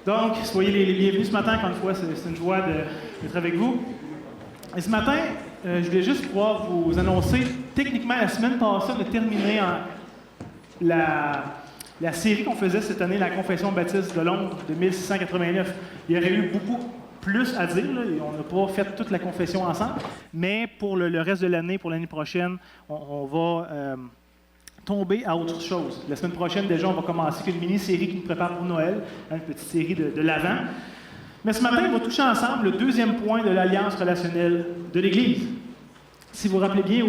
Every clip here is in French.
Donc, soyez les bienvenus ce matin, encore une fois, c'est une joie d'être avec vous. Et ce matin, je voulais juste pouvoir vous annoncer, techniquement, la semaine passée, on a terminé la série qu'on faisait cette année, la Confession baptiste de Londres de 1689. Il y aurait eu beaucoup plus à dire, là, et on n'a pas fait toute la confession ensemble, mais pour le reste de l'année, pour l'année prochaine, on va tomber à autre chose. La semaine prochaine, déjà, on va commencer avec une mini-série qui nous prépare pour Noël, une petite série de l'Avent. Mais ce matin, on va toucher ensemble le deuxième point de l'alliance relationnelle de l'Église. Si vous vous rappelez bien,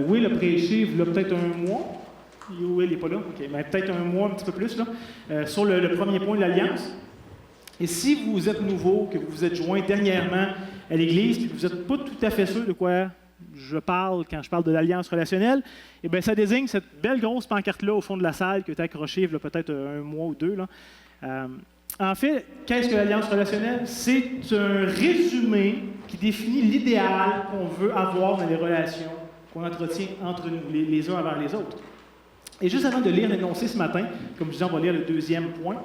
Will a prêché il y a peut-être un mois. Will n'est pas là? OK, mais peut-être un mois, un petit peu plus, là, sur le premier point de l'alliance. Et si vous êtes nouveau, que vous vous êtes joint dernièrement à l'Église, puis que vous n'êtes pas tout à fait sûr de quoi je parle quand je parle de l'alliance relationnelle, eh bien, ça désigne cette belle grosse pancarte-là au fond de la salle qui a été accrochée il y a peut-être un mois ou deux. Là. En fait, qu'est-ce que l'alliance relationnelle? C'est un résumé qui définit l'idéal qu'on veut avoir dans les relations qu'on entretient entre nous, les uns envers les autres. Et juste avant de lire l'énoncé ce matin, comme je disais, on va lire le deuxième point,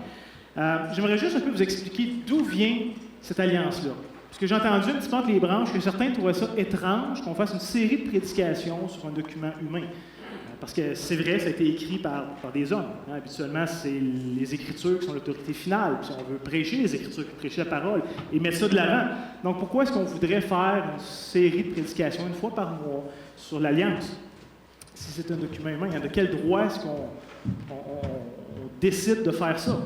j'aimerais juste un peu vous expliquer d'où vient cette alliance-là. Parce que j'ai entendu un petit peu entre les branches que certains trouvaient ça étrange qu'on fasse une série de prédications sur un document humain. Parce que c'est vrai, ça a été écrit par des hommes. Habituellement, c'est les Écritures qui sont l'autorité finale. Puis on veut prêcher les Écritures, prêcher la parole et mettre ça de l'avant. Donc pourquoi est-ce qu'on voudrait faire une série de prédications une fois par mois sur l'Alliance? Si c'est un document humain, de quel droit est-ce qu'on décide de faire ça?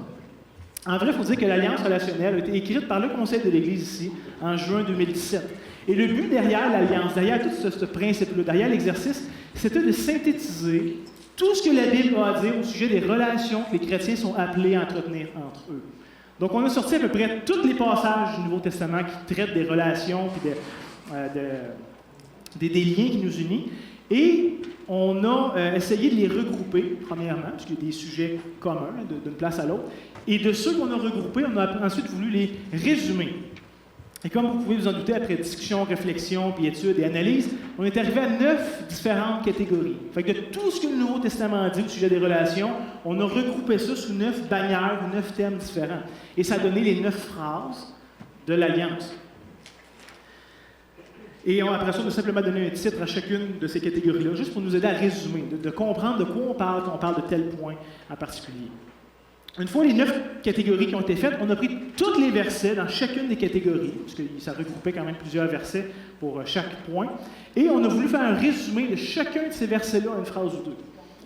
En vrai, il faut dire que l'Alliance relationnelle a été écrite par le Conseil de l'Église ici, en juin 2017. Et le but derrière l'Alliance, derrière tout ce principe-là, derrière l'exercice, c'était de synthétiser tout ce que la Bible a à dire au sujet des relations que les chrétiens sont appelés à entretenir entre eux. Donc, on a sorti à peu près tous les passages du Nouveau Testament qui traitent des relations et des liens qui nous unissent. Et on a essayé de les regrouper, premièrement, puisqu'il y a des sujets communs d'une place à l'autre. Et de ceux qu'on a regroupés, on a ensuite voulu les résumer. Et comme vous pouvez vous en douter, après discussion, réflexion, puis études et analyses, on est arrivé à 9 différentes catégories. Fait que de tout ce que le Nouveau Testament dit au sujet des relations, on a regroupé ça sous 9 bannières ou 9 thèmes différents. Et ça a donné les 9 phrases de l'Alliance. Et après ça, on a simplement donné un titre à chacune de ces catégories-là, juste pour nous aider à résumer, de comprendre de quoi on parle quand on parle de tel point en particulier. Une fois les 9 catégories qui ont été faites, on a pris tous les versets dans chacune des catégories, puisque ça regroupait quand même plusieurs versets pour chaque point, et on a voulu faire un résumé de chacun de ces versets-là en une phrase ou deux.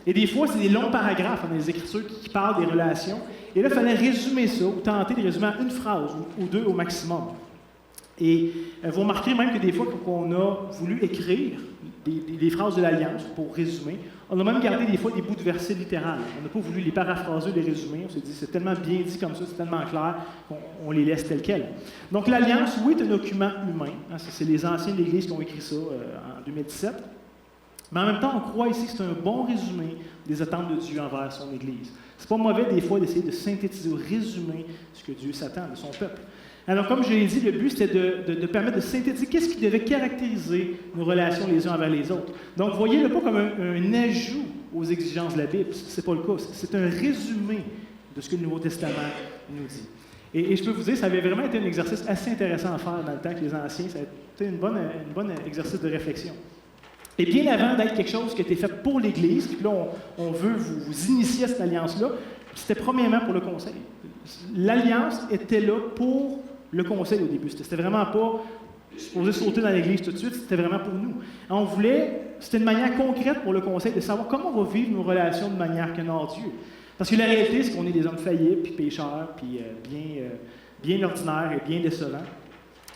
Et des fois, c'est des longs paragraphes dans les Écritures qui parlent des relations, et là, il fallait résumer ça, ou tenter de résumer en une phrase ou deux au maximum. Et vous remarquerez même que des fois qu'on a voulu écrire des phrases de l'Alliance pour résumer, on a même gardé des fois des bouts de versets littérales. On n'a pas voulu les paraphraser ou les résumer. On s'est dit, c'est tellement bien dit comme ça, c'est tellement clair qu'on les laisse tels quels. Donc l'Alliance, oui, est un document humain. C'est les anciens de l'Église qui ont écrit ça en 2017. Mais en même temps, on croit ici que c'est un bon résumé des attentes de Dieu envers son Église. C'est pas mauvais des fois d'essayer de synthétiser ou résumer ce que Dieu s'attend de son peuple. Alors, comme je l'ai dit, le but, c'était de permettre de synthétiser qu'est-ce qui devait caractériser nos relations les uns envers les autres. Donc, voyez-le pas comme un ajout aux exigences de la Bible. Ce n'est pas le cas. C'est un résumé de ce que le Nouveau Testament nous dit. Et je peux vous dire, ça avait vraiment été un exercice assez intéressant à faire dans le temps que les anciens. Ça a été un bon exercice de réflexion. Et bien avant d'être quelque chose qui a été fait pour l'Église, puis là, on veut vous initier à cette alliance-là, c'était premièrement pour le Conseil. L'alliance était là pour le Conseil au début. C'était vraiment pas supposé sauter dans l'Église tout de suite, c'était vraiment pour nous. On voulait, c'était une manière concrète pour le Conseil de savoir comment on va vivre nos relations de manière que honore Dieu. Parce que la réalité, c'est qu'on est des hommes faillibles, puis pécheurs, puis bien ordinaires et bien décevants.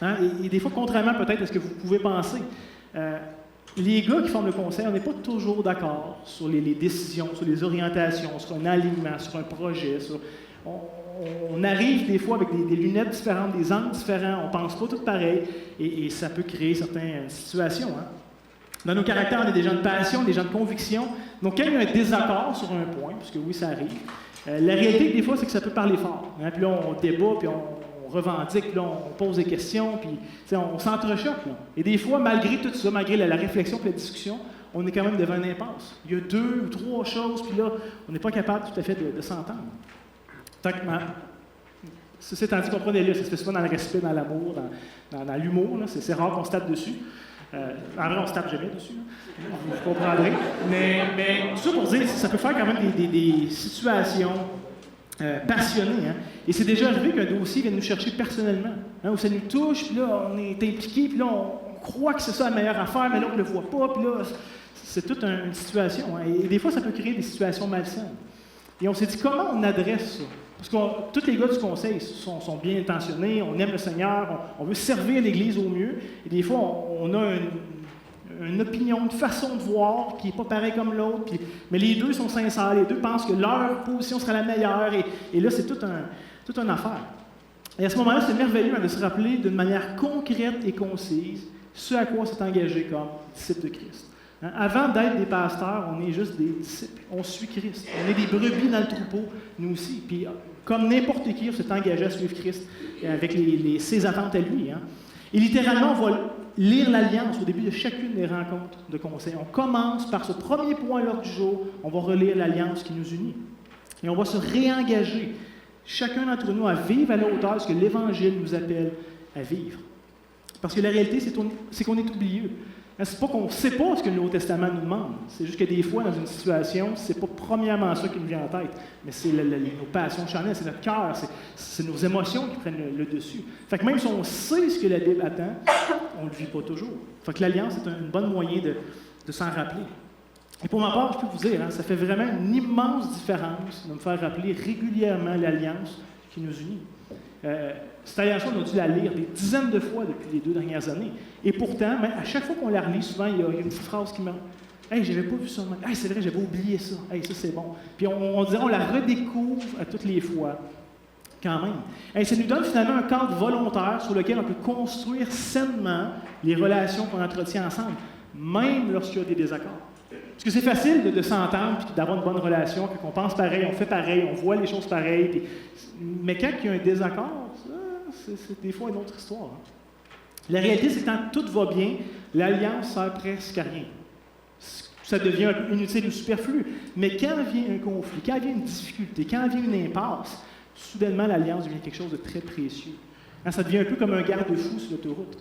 Hein? Et des fois, contrairement peut-être à ce que vous pouvez penser, les gars qui forment le Conseil, on n'est pas toujours d'accord sur les décisions, sur les orientations, sur un alignement, sur un projet. On arrive des fois avec des lunettes différentes, des angles différents, on ne pense pas tout pareil, et ça peut créer certaines situations. Hein? Dans nos caractères, on est des gens de passion, des gens de conviction. Donc, quand il y a un désaccord sur un point, puisque oui, ça arrive, la réalité, des fois, c'est que ça peut parler fort. Hein? Puis là, on débat, puis on revendique, puis là, on pose des questions, puis on s'entrechoque. Et des fois, malgré tout ça, malgré la réflexion et la discussion, on est quand même devant une impasse. Il y a 2 ou 3 choses, puis là, on n'est pas capable tout à fait de s'entendre. Ceci étant dit, comprenez-le, ça se fait souvent dans le respect, dans l'amour, dans l'humour. C'est rare qu'on se tape dessus. En vrai, on se tape jamais dessus. Vous comprendrez. Mais tout ça pour dire, ça peut faire quand même des situations passionnées. Hein. Et c'est déjà arrivé qu'un dossier vienne nous chercher personnellement. Hein, où ça nous touche, puis là, on est impliqué, puis là, on croit que c'est ça la meilleure affaire, mais l'autre ne le voit pas, puis là, c'est toute une situation. Hein. Et des fois, ça peut créer des situations malsaines. Et on s'est dit, comment on adresse ça? Parce que tous les gars du conseil sont bien intentionnés, on aime le Seigneur, on veut servir l'Église au mieux. Et des fois, on a une opinion, une façon de voir qui n'est pas pareille comme l'autre. Mais les deux sont sincères, les deux pensent que leur position sera la meilleure. Et là, c'est toute une affaire. Et à ce moment-là, c'est merveilleux de se rappeler d'une manière concrète et concise ce à quoi on s'est engagé comme disciple de Christ. Hein? Avant d'être des pasteurs, on est juste des disciples. On suit Christ. On est des brebis dans le troupeau, nous aussi. Puis, comme n'importe qui, on s'est engagé à suivre Christ avec ses attentes à lui. Hein? Et littéralement, on va lire l'Alliance au début de chacune des rencontres de conseil. On commence par ce premier point là du jour. On va relire l'Alliance qui nous unit. Et on va se réengager, chacun d'entre nous, à vivre à la hauteur de ce que l'Évangile nous appelle à vivre. Parce que la réalité, c'est qu'on est oublieux. C'est pas qu'on ne sait pas ce que le Nouveau Testament nous demande. C'est juste que des fois, dans une situation, c'est pas premièrement ça qui nous vient en tête, mais c'est nos passions charnelles, c'est notre cœur, c'est nos émotions qui prennent le dessus. Fait que même si on sait ce que la Bible attend, on ne le vit pas toujours. Fait que l'Alliance est un bon moyen de s'en rappeler. Et pour ma part, je peux vous dire, hein, ça fait vraiment une immense différence de me faire rappeler régulièrement l'Alliance qui nous unit. Cette alliance-là, on a dû la lire des dizaines de fois depuis les 2 dernières années. Et pourtant, à chaque fois qu'on la relit, souvent, il y a une petite phrase qui me dit « Hey, j'avais pas vu ça. Hey, c'est vrai, j'avais oublié ça. Hey, ça, c'est bon. » Puis on dirait, on la redécouvre à toutes les fois, quand même. Hey, ça nous donne finalement un cadre volontaire sur lequel on peut construire sainement les relations qu'on entretient ensemble, même lorsqu'il y a des désaccords. Parce que c'est facile de s'entendre et d'avoir une bonne relation, qu'on pense pareil, on fait pareil, on voit les choses pareilles. Puis... Mais quand il y a un désaccord, c'est des fois une autre histoire. Hein. La réalité, c'est que quand tout va bien, l'alliance sert presque à rien. Ça devient un peu inutile ou superflu. Mais quand vient un conflit, quand vient une difficulté, quand vient une impasse, soudainement, l'alliance devient quelque chose de très précieux. Hein, ça devient un peu comme un garde-fou sur l'autoroute.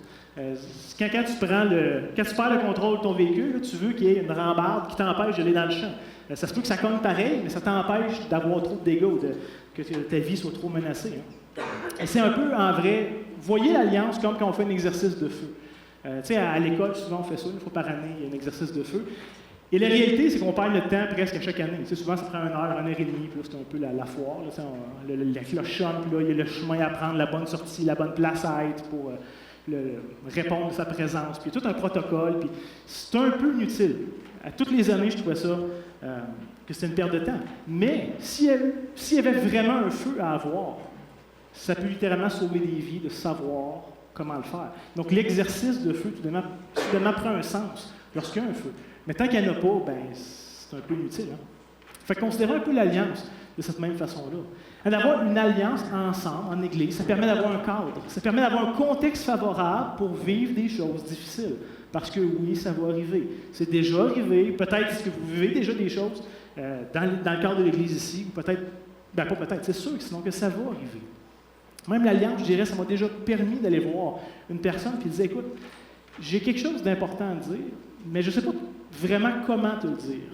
Quand tu perds le contrôle de ton véhicule, là, tu veux qu'il y ait une rambarde qui t'empêche d'aller dans le champ. Ça se peut que ça cogne pareil, mais ça t'empêche d'avoir trop de dégâts, que ta vie soit trop menacée. Hein. Et c'est un peu, en vrai, voyez l'alliance comme quand on fait un exercice de feu. À l'école, souvent, on fait ça, une fois par année, il y a un exercice de feu. Et la réalité, c'est qu'on perd le temps presque à chaque année. Souvent, ça prend 1 heure, 1 heure et demie, puis là, c'est un peu la foire. Là, la cloche sonne, puis là, il y a le chemin à prendre, la bonne sortie, la bonne place à être pour répondre à sa présence. Puis il y a tout un protocole, puis c'est un peu inutile. À toutes les années, je trouvais ça que c'était une perte de temps. Mais s'il y avait vraiment un feu à avoir, ça peut littéralement sauver des vies de savoir comment le faire. Donc l'exercice de feu, soudainement prend un sens lorsqu'il y a un feu. Mais tant qu'il n'y en a pas, ben, c'est un peu inutile. Hein? Fait que considérez un peu l'alliance de cette même façon-là. D'avoir une alliance ensemble, en Église, ça permet d'avoir un cadre. Ça permet d'avoir un contexte favorable pour vivre des choses difficiles. Parce que oui, ça va arriver. C'est déjà arrivé. Peut-être que vous vivez déjà des choses dans le cadre de l'Église ici, ou peut-être, ben pas peut-être, c'est sûr, sinon que ça va arriver. Même l'alliance, je dirais, ça m'a déjà permis d'aller voir une personne qui disait, écoute, j'ai quelque chose d'important à dire, mais je ne sais pas vraiment comment te le dire.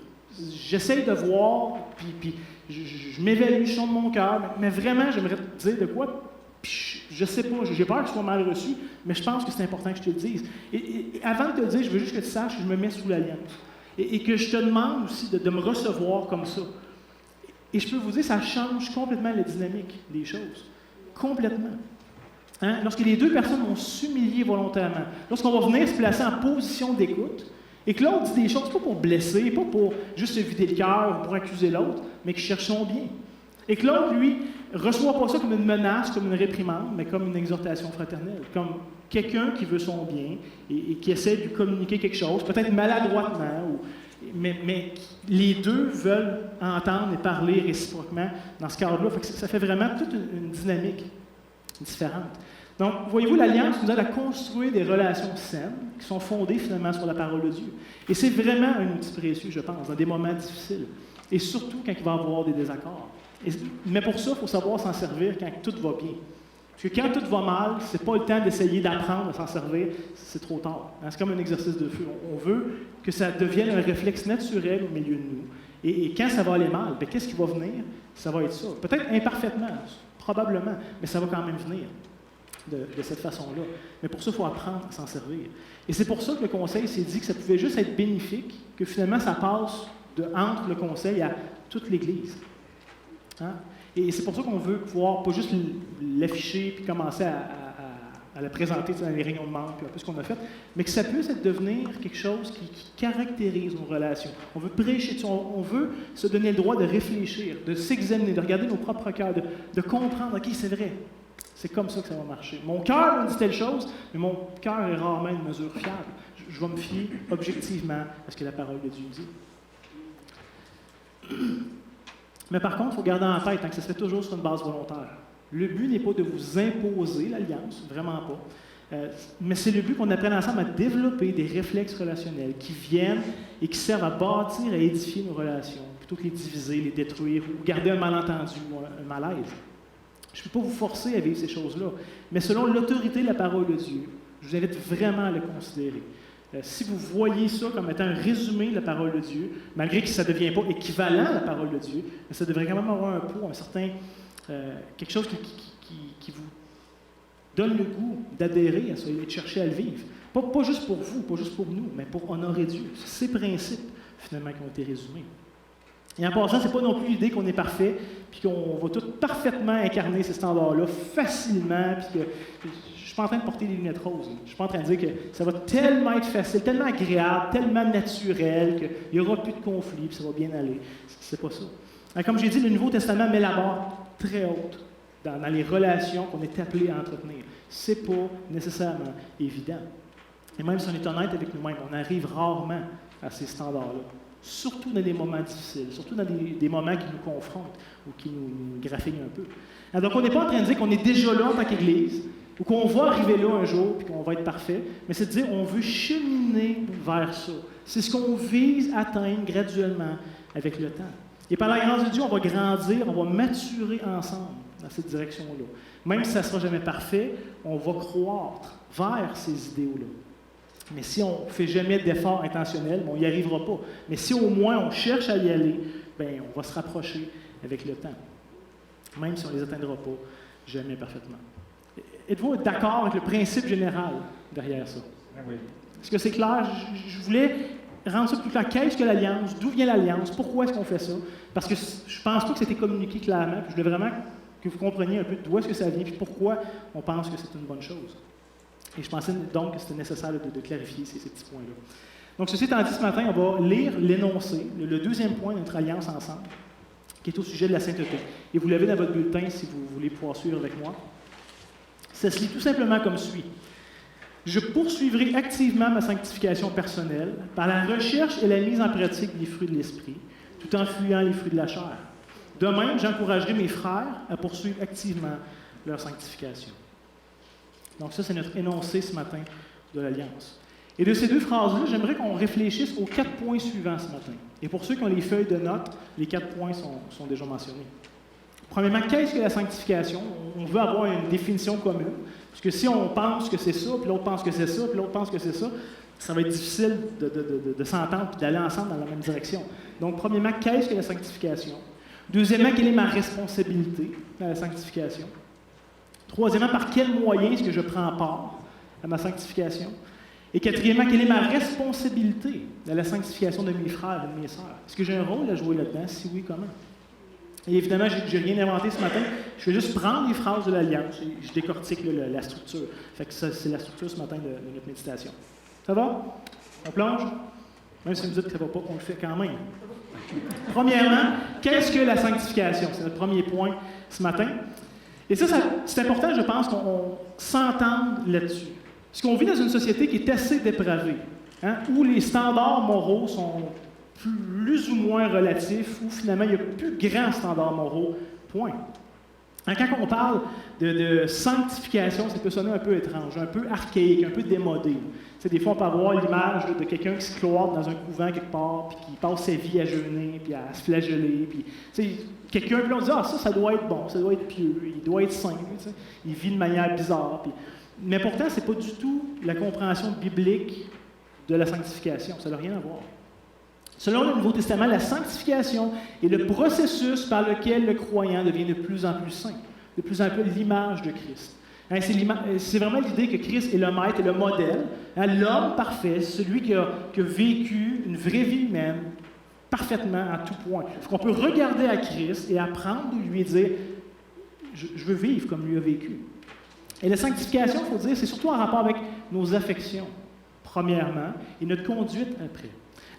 J'essaye de voir, puis je m'évalue, je sonde mon cœur, mais vraiment, j'aimerais te dire de quoi, puis je ne sais pas, j'ai peur que ce soit mal reçu, mais je pense que c'est important que je te le dise. Et avant de te le dire, je veux juste que tu saches que je me mets sous l'alliance. Et que je te demande aussi de me recevoir comme ça. Et je peux vous dire, ça change complètement la dynamique des choses. Complètement. Hein? Lorsque les deux personnes vont s'humilier volontairement, lorsqu'on va venir se placer en position d'écoute, et que l'autre dit des choses, pas pour blesser, pas pour juste se vider le cœur ou pour accuser l'autre, mais qui cherche son bien. Et que l'autre, lui, ne reçoit pas ça comme une menace, comme une réprimande, mais comme une exhortation fraternelle, comme quelqu'un qui veut son bien et qui essaie de lui communiquer quelque chose, peut-être maladroitement, mais les deux veulent entendre et parler réciproquement dans ce cadre-là. Ça fait vraiment toute une dynamique différente. Donc, voyez-vous, l'Alliance nous aide à construire des relations saines qui sont fondées finalement sur la parole de Dieu. Et c'est vraiment un outil précieux, je pense, dans des moments difficiles. Et surtout quand il va y avoir des désaccords. Mais pour ça, il faut savoir s'en servir quand tout va bien. Parce que quand tout va mal, ce n'est pas le temps d'essayer d'apprendre à s'en servir, c'est trop tard. C'est comme un exercice de feu. On veut que ça devienne un réflexe naturel au milieu de nous. Et quand ça va aller mal, bien, qu'est-ce qui va venir? Ça va être ça. Peut-être imparfaitement, probablement, mais ça va quand même venir de cette façon-là. Mais pour ça, il faut apprendre à s'en servir. Et c'est pour ça que le Conseil s'est dit que ça pouvait juste être bénéfique, que finalement, ça passe entre le Conseil à toute l'Église. Hein? Et c'est pour ça qu'on veut pouvoir pas juste l'afficher puis commencer à la présenter dans les réunions de membres, puis un peu ce qu'on a fait, mais que ça puisse devenir quelque chose qui caractérise nos relations. On veut prêcher dessus, on veut se donner le droit de réfléchir, de s'examiner, de regarder nos propres cœurs, de comprendre, OK, c'est vrai, c'est comme ça que ça va marcher. Mon cœur me dit telle chose, mais mon cœur est rarement une mesure fiable. Je vais me fier objectivement à ce que la parole de Dieu dit. Mais par contre, il faut garder en tête que ça se fait toujours sur une base volontaire. Le but n'est pas de vous imposer l'alliance, vraiment pas. Mais c'est le but qu'on apprenne ensemble à développer des réflexes relationnels qui viennent et qui servent à bâtir, à édifier nos relations, plutôt que les diviser, les détruire ou garder un malentendu ou un malaise. Je ne peux pas vous forcer à vivre ces choses-là, mais selon l'autorité de la parole de Dieu, je vous invite vraiment à le considérer. Si vous voyez ça comme étant un résumé de la parole de Dieu, malgré que ça ne devient pas équivalent à la parole de Dieu, mais ça devrait quand même avoir un poids, un certain, quelque chose qui vous donne le goût d'adhérer à ça et de chercher à le vivre. Pas juste pour vous, pas juste pour nous, mais pour honorer Dieu. C'est ces principes, finalement, qui ont été résumés. Et en passant, ce n'est pas non plus l'idée qu'on est parfait, puis qu'on va tout parfaitement incarner ces standards-là facilement, puis que je ne suis pas en train de porter des lunettes roses. Je ne suis pas en train de dire que ça va tellement être facile, tellement agréable, tellement naturel, qu'il n'y aura plus de conflit, puis ça va bien aller. C'est pas ça. Alors, comme j'ai dit, le Nouveau Testament met la barre très haute dans les relations qu'on est appelé à entretenir. Ce n'est pas nécessairement évident. Et même si on est honnête avec nous-mêmes, on arrive rarement à ces standards-là. Surtout dans des moments difficiles, surtout dans des moments qui nous confrontent ou qui nous graffignent un peu. Alors, donc, on n'est pas en train de dire qu'on est déjà là en tant qu'Église ou qu'on va arriver là un jour et qu'on va être parfait, mais c'est de dire qu'on veut cheminer vers ça. C'est ce qu'on vise atteindre graduellement avec le temps. Et par la grâce de Dieu, on va grandir, on va maturer ensemble dans cette direction-là. Même si ça ne sera jamais parfait, on va croître vers ces idéaux-là. Mais si on ne fait jamais d'efforts intentionnels, on n'y arrivera pas. Mais si au moins on cherche à y aller, bien, on va se rapprocher avec le temps. Même si on ne les atteindra pas, jamais parfaitement. Êtes-vous d'accord avec le principe général derrière ça? Oui. Est-ce que c'est clair? Je voulais rendre ça plus clair. Qu'est-ce que l'Alliance? D'où vient l'Alliance? Pourquoi est-ce qu'on fait ça? Parce que je ne pense pas que c'était communiqué clairement. Puis je voulais vraiment que vous compreniez un peu d'où est-ce que ça vient et pourquoi on pense que c'est une bonne chose. Et je pensais donc que c'était nécessaire de clarifier ces petits points-là. Donc, ceci étant dit, ce matin, on va lire l'énoncé, le deuxième point de notre alliance ensemble, qui est au sujet de la sainteté. Et vous l'avez dans votre bulletin si vous voulez pouvoir suivre avec moi. Ça se lit tout simplement comme suit. Je poursuivrai activement ma sanctification personnelle par la recherche et la mise en pratique des fruits de l'esprit, tout en fuyant les fruits de la chair. De même, j'encouragerai mes frères à poursuivre activement leur sanctification. Donc ça, c'est notre énoncé ce matin de l'Alliance. Et de ces deux phrases-là, j'aimerais qu'on réfléchisse aux 4 points suivants ce matin. Et pour ceux qui ont les feuilles de notes, les 4 points sont déjà mentionnés. Premièrement, qu'est-ce que la sanctification? On veut avoir une définition commune. Parce que si on pense que c'est ça, puis l'autre pense que c'est ça, puis l'autre pense que c'est ça, ça va être difficile de s'entendre et d'aller ensemble dans la même direction. Donc, premièrement, qu'est-ce que la sanctification? Deuxièmement, quelle est ma responsabilité dans la sanctification? Troisièmement, par quel moyen est-ce que je prends part à ma sanctification? Et quatrièmement, quelle est ma responsabilité dans la sanctification de mes frères et de mes sœurs? Est-ce que j'ai un rôle à jouer là-dedans? Si oui, comment? Et évidemment, je n'ai rien inventé ce matin. Je vais juste prendre les phrases de l'Alliance et je décortique la structure. Fait que ça, c'est la structure ce matin de notre méditation. Ça va? On plonge? Même si vous me dites que ça ne va pas, on le fait quand même. Premièrement, qu'est-ce que la sanctification? C'est notre premier point ce matin. Et ça c'est important, je pense, qu'on s'entende là-dessus. Parce qu'on vit dans une société qui est assez dépravée, hein, où les standards moraux sont plus ou moins relatifs, où finalement il n'y a plus de grands standards moraux, point. Quand on parle de sanctification, ça peut sonner un peu étrange, un peu archaïque, un peu démodé. Des fois, on peut avoir l'image de quelqu'un qui se cloître dans un couvent quelque part, puis qui passe sa vie à jeûner, puis à se flageller. Puis, quelqu'un, puis on dit « Ah, ça doit être bon, ça doit être pieux, il doit être saint. » Il vit de manière bizarre. Mais pourtant, ce n'est pas du tout la compréhension biblique de la sanctification. Ça n'a rien à voir. Selon le Nouveau Testament, la sanctification est le processus par lequel le croyant devient de plus en plus saint, de plus en plus l'image de Christ. C'est vraiment l'idée que Christ est le maître et le modèle, l'homme parfait, celui qui a vécu une vraie vie humaine parfaitement à tout point. On peut regarder à Christ et apprendre de lui et dire « Je veux vivre comme lui a vécu ». Et la sanctification, il faut dire, c'est surtout en rapport avec nos affections, premièrement, et notre conduite après.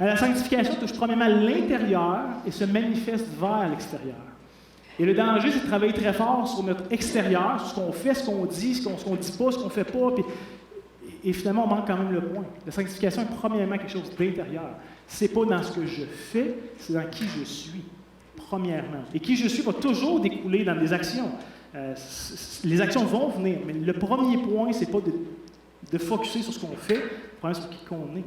La sanctification touche premièrement l'intérieur et se manifeste vers l'extérieur. Et le danger, c'est de travailler très fort sur notre extérieur, sur ce qu'on fait, ce qu'on dit, ce qu'on ne dit pas, ce qu'on ne fait pas, et finalement, on manque quand même le point. La sanctification est premièrement quelque chose d'intérieur. Ce n'est pas dans ce que je fais, c'est dans qui je suis, premièrement. Et qui je suis va toujours découler dans des actions. Les actions vont venir, mais le premier point, ce n'est pas de focusser sur ce qu'on fait, le premier, sur qui qu'on est.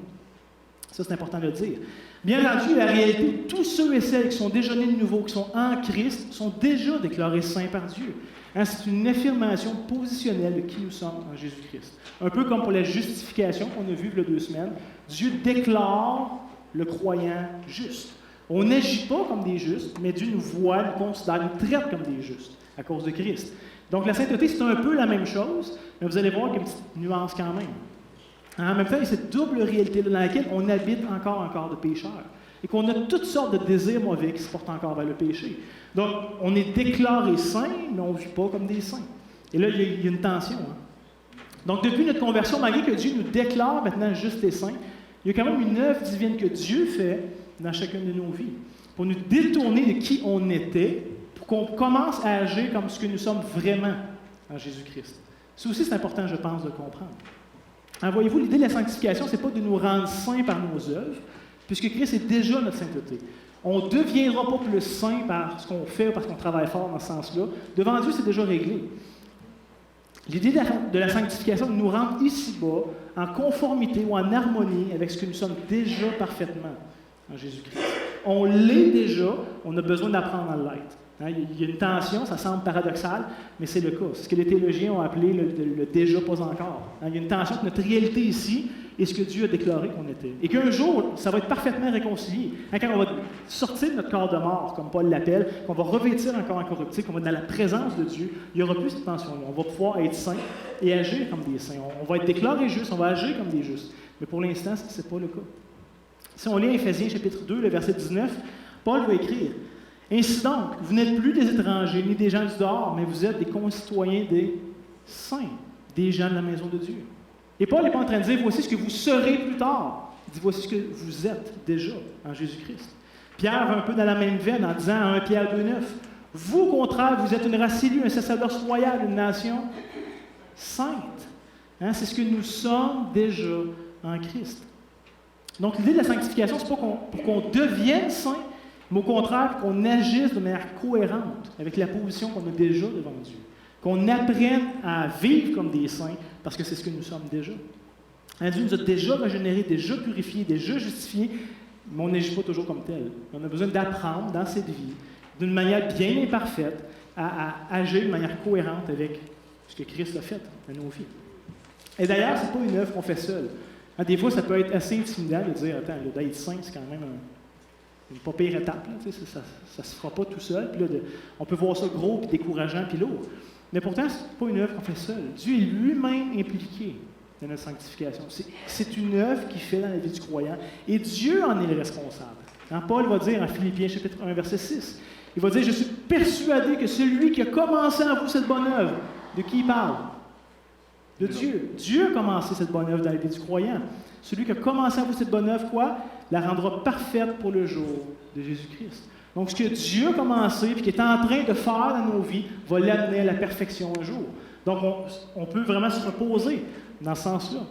Ça, c'est important de le dire. Bien entendu, la réalité, tous ceux et celles qui sont déjà nés de nouveau, qui sont en Christ, sont déjà déclarés saints par Dieu. C'est une affirmation positionnelle de qui nous sommes en Jésus-Christ. Un peu comme pour la justification qu'on a vue il y a 2 semaines. Dieu déclare le croyant juste. On n'agit pas comme des justes, mais Dieu nous voit, nous considère, nous traite comme des justes à cause de Christ. Donc la sainteté, c'est un peu la même chose, mais vous allez voir qu'il y a une petite nuance quand même. En même temps, il y a cette double réalité dans laquelle on habite encore de pécheurs et qu'on a toutes sortes de désirs mauvais qui se portent encore vers le péché. Donc, on est déclaré saint, mais on ne vit pas comme des saints. Et là, il y a une tension. Donc, depuis notre conversion, malgré que Dieu nous déclare maintenant justes et saints, il y a quand même une œuvre divine que Dieu fait dans chacune de nos vies pour nous détourner de qui on était, pour qu'on commence à agir comme ce que nous sommes vraiment en Jésus-Christ. Ça aussi, c'est important, je pense, de comprendre. Voyez-vous, l'idée de la sanctification, ce n'est pas de nous rendre saints par nos œuvres, puisque Christ est déjà notre sainteté. On ne deviendra pas plus saint par ce qu'on fait, parce qu'on travaille fort dans ce sens-là. Devant Dieu, c'est déjà réglé. L'idée de la sanctification, de nous rendre ici-bas en conformité ou en harmonie avec ce que nous sommes déjà parfaitement en Jésus-Christ. On l'est déjà, on a besoin d'apprendre à l'être. Il y a une tension, ça semble paradoxal, mais c'est le cas. C'est ce que les théologiens ont appelé le déjà pas encore. Il y a une tension entre notre réalité ici et ce que Dieu a déclaré qu'on était. Et qu'un jour, ça va être parfaitement réconcilié. Quand on va sortir de notre corps de mort, comme Paul l'appelle, qu'on va revêtir un corps incorruptible, qu'on va être dans la présence de Dieu, il n'y aura plus cette tension-là. On va pouvoir être saints et agir comme des saints. On va être déclarés justes, on va agir comme des justes. Mais pour l'instant, ce n'est pas le cas. Si on lit Éphésiens chapitre 2, le verset 19, Paul va écrire « Ainsi donc, vous n'êtes plus des étrangers ni des gens du dehors, mais vous êtes des concitoyens des saints, des gens de la maison de Dieu. » Et Paul n'est pas en train de dire « Voici ce que vous serez plus tard. » Il dit « Voici ce que vous êtes déjà en Jésus-Christ. » Pierre va un peu dans la même veine en disant à 1 Pierre 2,9 « Vous, au contraire, vous êtes une race élue, un sacerdoce royal, une nation sainte. » C'est ce que nous sommes déjà en Christ. Donc l'idée de la sanctification, ce n'est pas pour qu'on devienne saint, mais au contraire, qu'on agisse de manière cohérente avec la position qu'on a déjà devant Dieu. Qu'on apprenne à vivre comme des saints, parce que c'est ce que nous sommes déjà. Dieu nous a déjà régénérés, déjà purifiés, déjà justifiés, mais on n'agit pas toujours comme tel. On a besoin d'apprendre dans cette vie, d'une manière bien imparfaite, à agir de manière cohérente avec ce que Christ a fait dans nos vies. Et d'ailleurs, ce n'est pas une œuvre qu'on fait seul. Des fois, ça peut être assez intimidant de dire « Attends, d'être saint, c'est quand même une pas pire étape. » Ça ne se fera pas tout seul. Puis là, on peut voir ça gros, puis décourageant, puis lourd. Mais pourtant, ce n'est pas une œuvre qu'on fait seul. Dieu est lui-même impliqué dans notre sanctification. C'est une œuvre qu'il fait dans la vie du croyant. Et Dieu en est le responsable. Paul va dire en Philippiens chapitre 1, verset 6, il va dire « Je suis persuadé que celui qui a commencé en vous cette bonne œuvre, de qui il parle? De Dieu. Dieu a commencé cette bonne œuvre dans la vie du croyant. Celui qui a commencé en vous cette bonne œuvre, quoi? La rendra parfaite pour le jour de Jésus-Christ. Donc, ce que Dieu a commencé et qui est en train de faire dans nos vies va l'amener à la perfection un jour. Donc, on peut vraiment se reposer dans ce sens-là.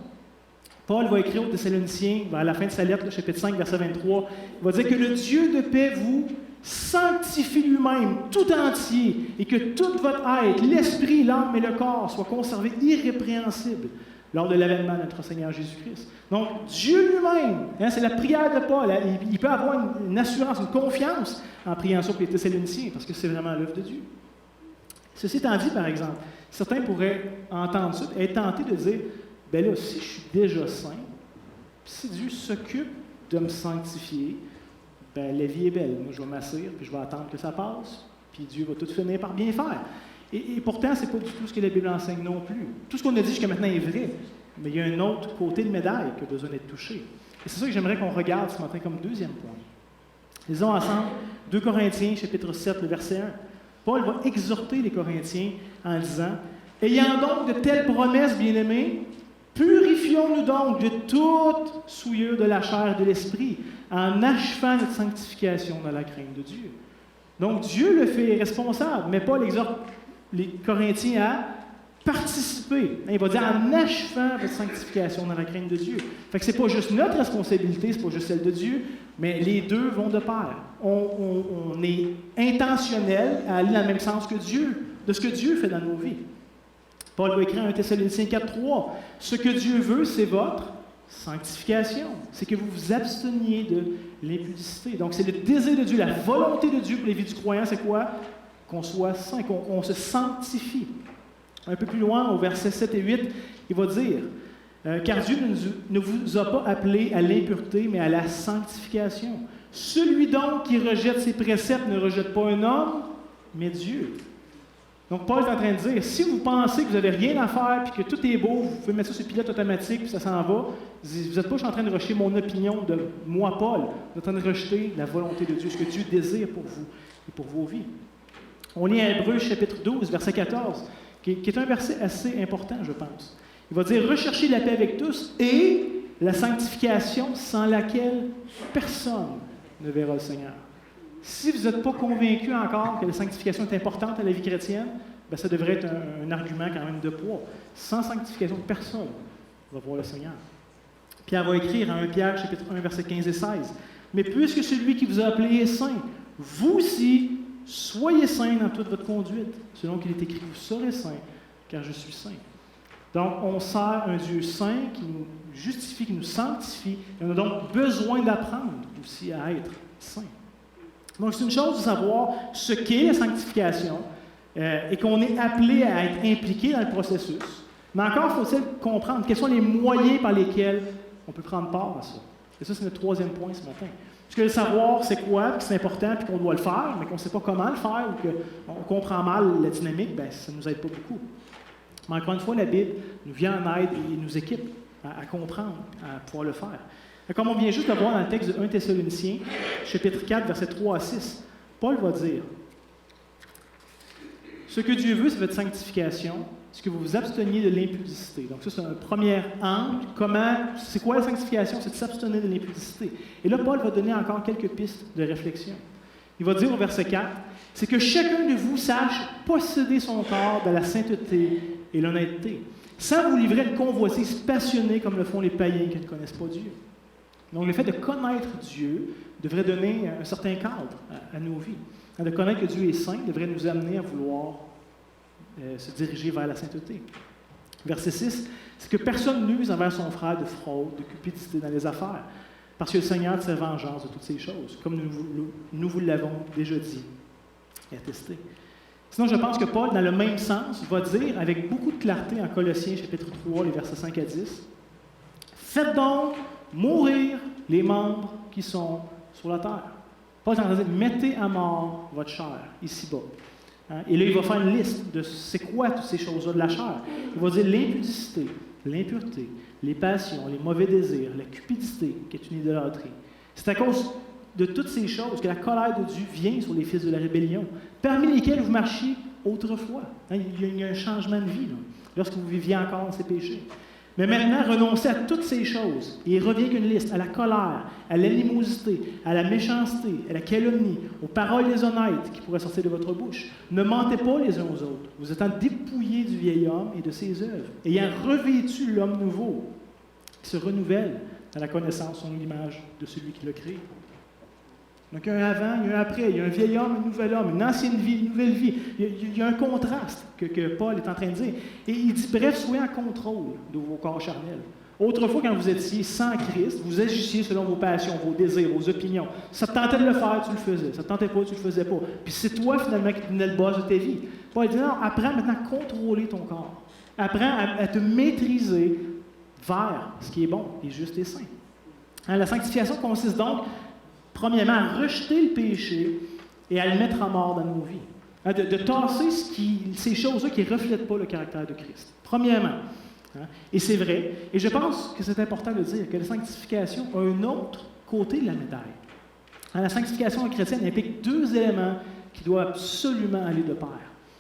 Paul va écrire aux Thessaloniciens, à la fin de sa lettre, chapitre 5, verset 23, il va dire que le Dieu de paix vous sanctifie lui-même tout entier et que toute votre être, l'esprit, l'âme et le corps soient conservés irrépréhensibles lors de l'avènement de notre Seigneur Jésus-Christ. Donc, Dieu lui-même, c'est la prière de Paul, il peut avoir une assurance, une confiance en priant ça pour les Thessaloniciens, parce que c'est vraiment l'œuvre de Dieu. Ceci étant dit, par exemple, certains pourraient entendre ça et être tentés de dire, bien là, si je suis déjà saint, si Dieu s'occupe de me sanctifier, bien, la vie est belle. Moi, je vais m'asseoir, puis je vais attendre que ça passe, puis Dieu va tout finir par bien faire. Et pourtant, ce n'est pas du tout ce que la Bible enseigne non plus. Tout ce qu'on a dit jusqu'à maintenant est vrai, mais il y a un autre côté de médaille qui a besoin d'être touché. Et c'est ça que j'aimerais qu'on regarde ce matin comme deuxième point. Lisons ensemble 2 Corinthiens, chapitre 7, le verset 1. Paul va exhorter les Corinthiens en disant « Ayant donc de telles promesses, bien-aimés, purifions-nous donc de toute souillure de la chair et de l'esprit, en achevant notre sanctification dans la crainte de Dieu. » Donc Dieu le fait responsable, mais Paul exhorte les Corinthiens à participer. Il va dire en achevant votre sanctification dans la crainte de Dieu. Fait que ce n'est pas juste notre responsabilité, ce n'est pas juste celle de Dieu, mais les deux vont de pair. On est intentionnel à aller dans le même sens que Dieu, de ce que Dieu fait dans nos vies. Paul va écrire en 1 Thessaloniciens 4,3 « Ce que Dieu veut, c'est votre sanctification. C'est que vous vous absteniez de l'impudicité. » Donc, c'est le désir de Dieu, la volonté de Dieu pour les vies du croyant, c'est quoi? Qu'on soit saint, qu'on se sanctifie. Un peu plus loin, au verset 7 et 8, il va dire « Car Dieu ne vous a pas appelé à l'impureté, mais à la sanctification. Celui donc qui rejette ses préceptes ne rejette pas un homme, mais Dieu. » Donc, Paul est en train de dire, si vous pensez que vous n'avez rien à faire, puis que tout est beau, vous pouvez mettre ça sur pilote automatique, puis ça s'en va, vous n'êtes pas en train de rejeter mon opinion de moi, Paul. Vous êtes en train de rejeter la volonté de Dieu, ce que Dieu désire pour vous et pour vos vies. On lit Hébreux, chapitre 12, verset 14, qui est un verset assez important, je pense. Il va dire, recherchez la paix avec tous et la sanctification sans laquelle personne ne verra le Seigneur. Si vous n'êtes pas convaincu encore que la sanctification est importante à la vie chrétienne, bien, ça devrait être un argument quand même de poids. Sans sanctification, personne ne va voir le Seigneur. Pierre va écrire en 1 Pierre, chapitre 1, versets 15 et 16. « Mais puisque celui qui vous a appelé est saint, vous aussi, soyez saints dans toute votre conduite, selon qu'il est écrit, vous serez saints, car je suis saint. » Donc, on sert un Dieu saint qui nous justifie, qui nous sanctifie, et on a donc besoin d'apprendre aussi à être saint. Donc, c'est une chose de savoir ce qu'est la sanctification et qu'on est appelé à être impliqué dans le processus. Mais encore, faut-il comprendre quels sont les moyens par lesquels on peut prendre part à ça. Et ça, c'est notre troisième point ce matin. Parce que le savoir, c'est quoi, puis c'est important, puis qu'on doit le faire, mais qu'on ne sait pas comment le faire, ou qu'on comprend mal la dynamique, bien, ça ne nous aide pas beaucoup. Mais encore une fois, la Bible nous vient en aide et nous équipe à comprendre, à pouvoir le faire. Comme on vient juste de voir dans le texte de 1 Thessaloniciens, chapitre 4, versets 3 à 6, Paul va dire « Ce que Dieu veut, c'est votre sanctification, c'est que vous vous absteniez de l'impudicité. » Donc ça, c'est un premier angle. C'est quoi la sanctification? C'est de s'abstenir de l'impudicité. Et là, Paul va donner encore quelques pistes de réflexion. Il va dire au verset 4, « C'est que chacun de vous sache posséder son corps dans la sainteté et l'honnêteté, sans vous livrer à une convoitise passionnée comme le font les païens qui ne connaissent pas Dieu. » Donc, le fait de connaître Dieu devrait donner un certain cadre à nos vies. De connaître que Dieu est saint devrait nous amener à vouloir se diriger vers la sainteté. Verset 6, c'est que personne n'use envers son frère de fraude, de cupidité dans les affaires, parce que le Seigneur tire vengeance de toutes ces choses, comme nous vous l'avons déjà dit et attesté. Sinon, je pense que Paul, dans le même sens, va dire avec beaucoup de clarté en Colossiens, chapitre 3, les versets 5 à 10, « Faites donc mourir les membres qui sont sur la terre. » Paul est en train de dire, mettez à mort votre chair, ici-bas. Hein? Et là, il va faire une liste de c'est quoi toutes ces choses-là de la chair. Il va dire l'impudicité, l'impureté, les passions, les mauvais désirs, la cupidité, qui est une idolâtrie. C'est à cause de toutes ces choses que la colère de Dieu vient sur les fils de la rébellion, parmi lesquels vous marchiez autrefois. Hein? Il y a un changement de vie, là, lorsque vous viviez encore dans ces péchés. Mais maintenant, renoncez à toutes ces choses. Et il revient qu'une liste à la colère, à l'animosité, à la méchanceté, à la calomnie, aux paroles déshonnêtes qui pourraient sortir de votre bouche. Ne mentez pas les uns aux autres. Vous étant dépouillés du vieil homme et de ses œuvres, ayant revêtu l'homme nouveau, qui se renouvelle dans la connaissance, son image de celui qui l'a créé. Donc, il y a un avant, il y a un après, il y a un vieil homme, un nouvel homme, une ancienne vie, une nouvelle vie. Il y a un contraste que Paul est en train de dire. Et il dit, bref, soyez en contrôle de vos corps charnels. Autrefois, quand vous étiez sans Christ, vous agissiez selon vos passions, vos désirs, vos opinions. Ça te tentait de le faire, tu le faisais. Ça te tentait pas, tu le faisais pas. Puis c'est toi, finalement, qui tenais le boss de ta vie. Paul dit, non, apprends maintenant à contrôler ton corps. Apprends à te maîtriser vers ce qui est bon et juste et sain. Hein, la sanctification consiste donc, premièrement, à rejeter le péché et à le mettre à mort dans nos vies. Hein, de tasser ces choses-là qui ne reflètent pas le caractère de Christ. Premièrement. Hein, et c'est vrai. Et je pense que c'est important de dire que la sanctification a un autre côté de la médaille. Hein, la sanctification chrétienne implique deux éléments qui doivent absolument aller de pair.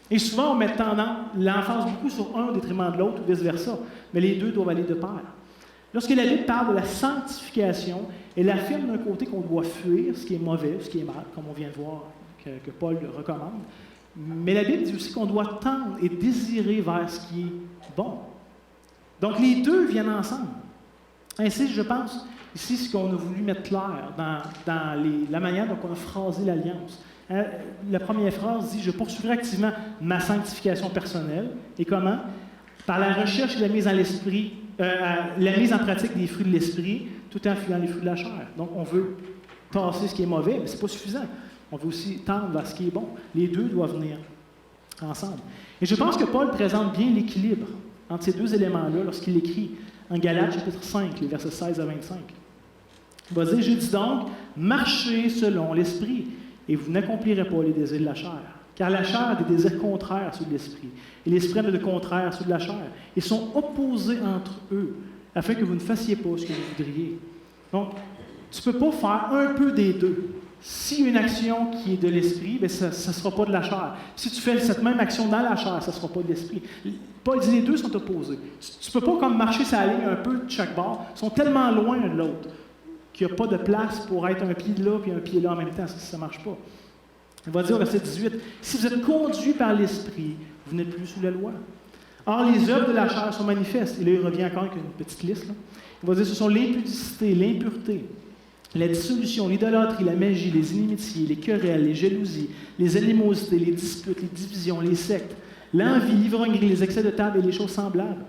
Et souvent, on met l'emphase beaucoup sur un au détriment de l'autre ou vice-versa. Mais les deux doivent aller de pair. Lorsque la Bible parle de la sanctification, elle affirme d'un côté qu'on doit fuir ce qui est mauvais, ce qui est mal, comme on vient de voir que Paul le recommande. Mais la Bible dit aussi qu'on doit tendre et désirer vers ce qui est bon. Donc les deux viennent ensemble. Ainsi, je pense, ici, ce qu'on a voulu mettre clair dans la manière dont on a phrasé l'Alliance. Hein, la première phrase dit « Je poursuivrai activement ma sanctification personnelle. » Et comment? Par la recherche et la mise en pratique des fruits de l'esprit, tout en fuyant les fruits de la chair. Donc, on veut tasser ce qui est mauvais, mais ce n'est pas suffisant. On veut aussi tendre vers ce qui est bon. Les deux doivent venir ensemble. Et je pense que Paul présente bien l'équilibre entre ces deux éléments-là lorsqu'il écrit en Galates, chapitre 5, les versets 16 à 25. Il va dire « Je dis donc, marchez selon l'esprit, et vous n'accomplirez pas les désirs de la chair. Car la chair a des désirs contraires sur l'esprit, et l'esprit a des contraires sur la chair. Ils sont opposés entre eux, afin que vous ne fassiez pas ce que vous voudriez. » Donc, tu ne peux pas faire un peu des deux. Si une action qui est de l'esprit, bien, ça ne sera pas de la chair. Si tu fais cette même action dans la chair, ça ne sera pas de l'esprit. Paul dit les deux sont opposés. Tu ne peux pas comme marcher sur la ligne un peu de chaque bord. Ils sont tellement loin l'un de l'autre qu'il n'y a pas de place pour être un pied là et un pied là en même temps. Ça ne marche pas. Il va dire au verset 18, « Si vous êtes conduits par l'Esprit, vous n'êtes plus sous la loi. Or, les œuvres de la chair sont manifestes. » Et là, il revient encore avec une petite liste. Là. Il va dire, « Ce sont l'impudicité, l'impureté, la dissolution, l'idolâtrie, la magie, les inimitiés, les querelles, les jalousies, les animosités, les disputes, les divisions, les sectes, l'envie, l'ivrognerie, les excès de table et les choses semblables.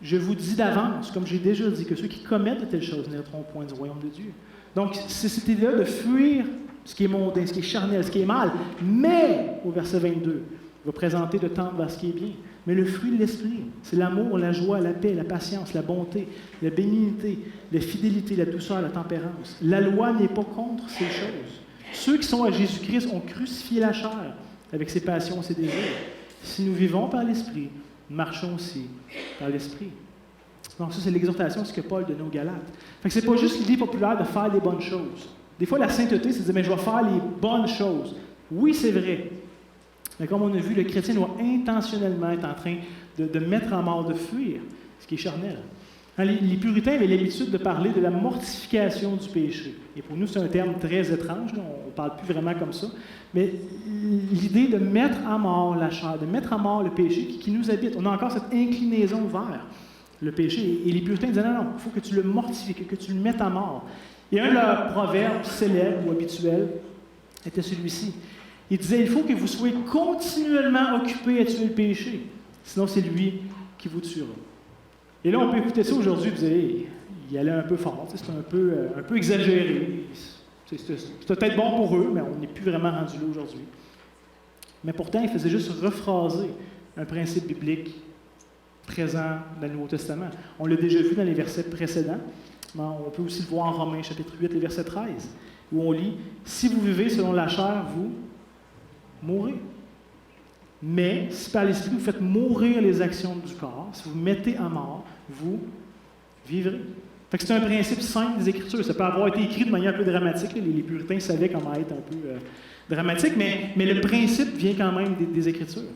Je vous dis d'avance, comme j'ai déjà dit, que ceux qui commettent de telles choses n'entreront point du royaume de Dieu. » Donc, c'est cette idée-là de fuir ce qui est mondain, ce qui est charnel, ce qui est mal. Mais, au verset 22, il va présenter de tendre vers ce qui est bien. Mais le fruit de l'esprit, c'est l'amour, la joie, la paix, la patience, la bonté, la bénignité, la fidélité, la douceur, la tempérance. La loi n'est pas contre ces choses. Ceux qui sont à Jésus-Christ ont crucifié la chair avec ses passions et ses désirs. Si nous vivons par l'esprit, marchons aussi par l'esprit. Donc ça, c'est l'exhortation, ce que Paul donnait aux Galates. Fait que c'est pas juste l'idée populaire de faire les bonnes choses. Des fois, la sainteté, c'est de dire, mais je vais faire les bonnes choses. Oui, c'est vrai. Mais comme on a vu, le chrétien doit intentionnellement être en train de mettre en mort, de fuir ce qui est charnel. Hein, les puritains avaient l'habitude de parler de la mortification du péché. Et pour nous, c'est un terme très étrange. Là, on ne parle plus vraiment comme ça. Mais l'idée de mettre à mort la chair, de mettre à mort le péché qui nous habite. On a encore cette inclinaison vers le péché. Et les puritains disaient, non, il faut que tu le mortifies, que tu le mettes à mort. Et un de leurs proverbes célèbres ou habituels était celui-ci. Il disait, il faut que vous soyez continuellement occupés à tuer le péché, sinon c'est lui qui vous tuera. Et là, on peut écouter ça aujourd'hui et dire, hey, il allait un peu fort, c'est un peu exagéré. C'est peut-être bon pour eux, mais on n'est plus vraiment rendu là aujourd'hui. Mais pourtant, il faisait juste rephraser un principe biblique présent dans le Nouveau Testament. On l'a déjà vu dans les versets précédents. On peut aussi le voir en Romains, chapitre 8, et verset 13, où on lit « Si vous vivez selon la chair, vous mourrez. Mais si par l'Esprit vous faites mourir les actions du corps, si vous mettez à mort, vous vivrez. » Fait que c'est un principe simple des Écritures. Ça peut avoir été écrit de manière un peu dramatique. Les puritains savaient comment être un peu dramatique, mais le principe vient quand même des Écritures.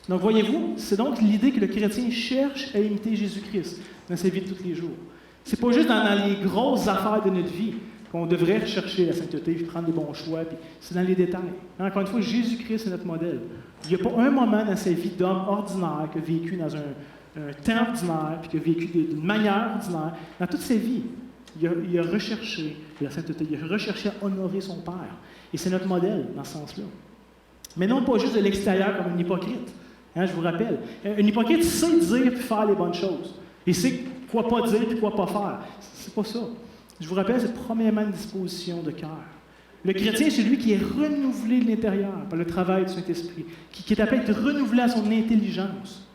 Donc, voyez-vous, c'est donc l'idée que le chrétien cherche à imiter Jésus-Christ dans sa vie de tous les jours. C'est pas juste dans les grosses affaires de notre vie qu'on devrait rechercher la sainteté, puis prendre des bons choix, puis c'est dans les détails. Encore une fois, Jésus-Christ est notre modèle. Il n'y a pas un moment dans sa vie d'homme ordinaire qui a vécu dans un temps ordinaire, puis qui a vécu d'une manière ordinaire. Dans toute sa vie, Il a recherché la sainteté, il a recherché à honorer son Père. Et c'est notre modèle dans ce sens-là. Mais non pas juste de l'extérieur comme un hypocrite. Hein, je vous rappelle. Un hypocrite sait dire et faire les bonnes choses. Il sait quoi pas dire et quoi pas faire. C'est pas ça. Je vous rappelle, c'est premièrement une disposition de cœur. Le chrétien, c'est celui qui est renouvelé de l'intérieur par le travail du Saint-Esprit, qui est appelé à être renouvelé à son intelligence,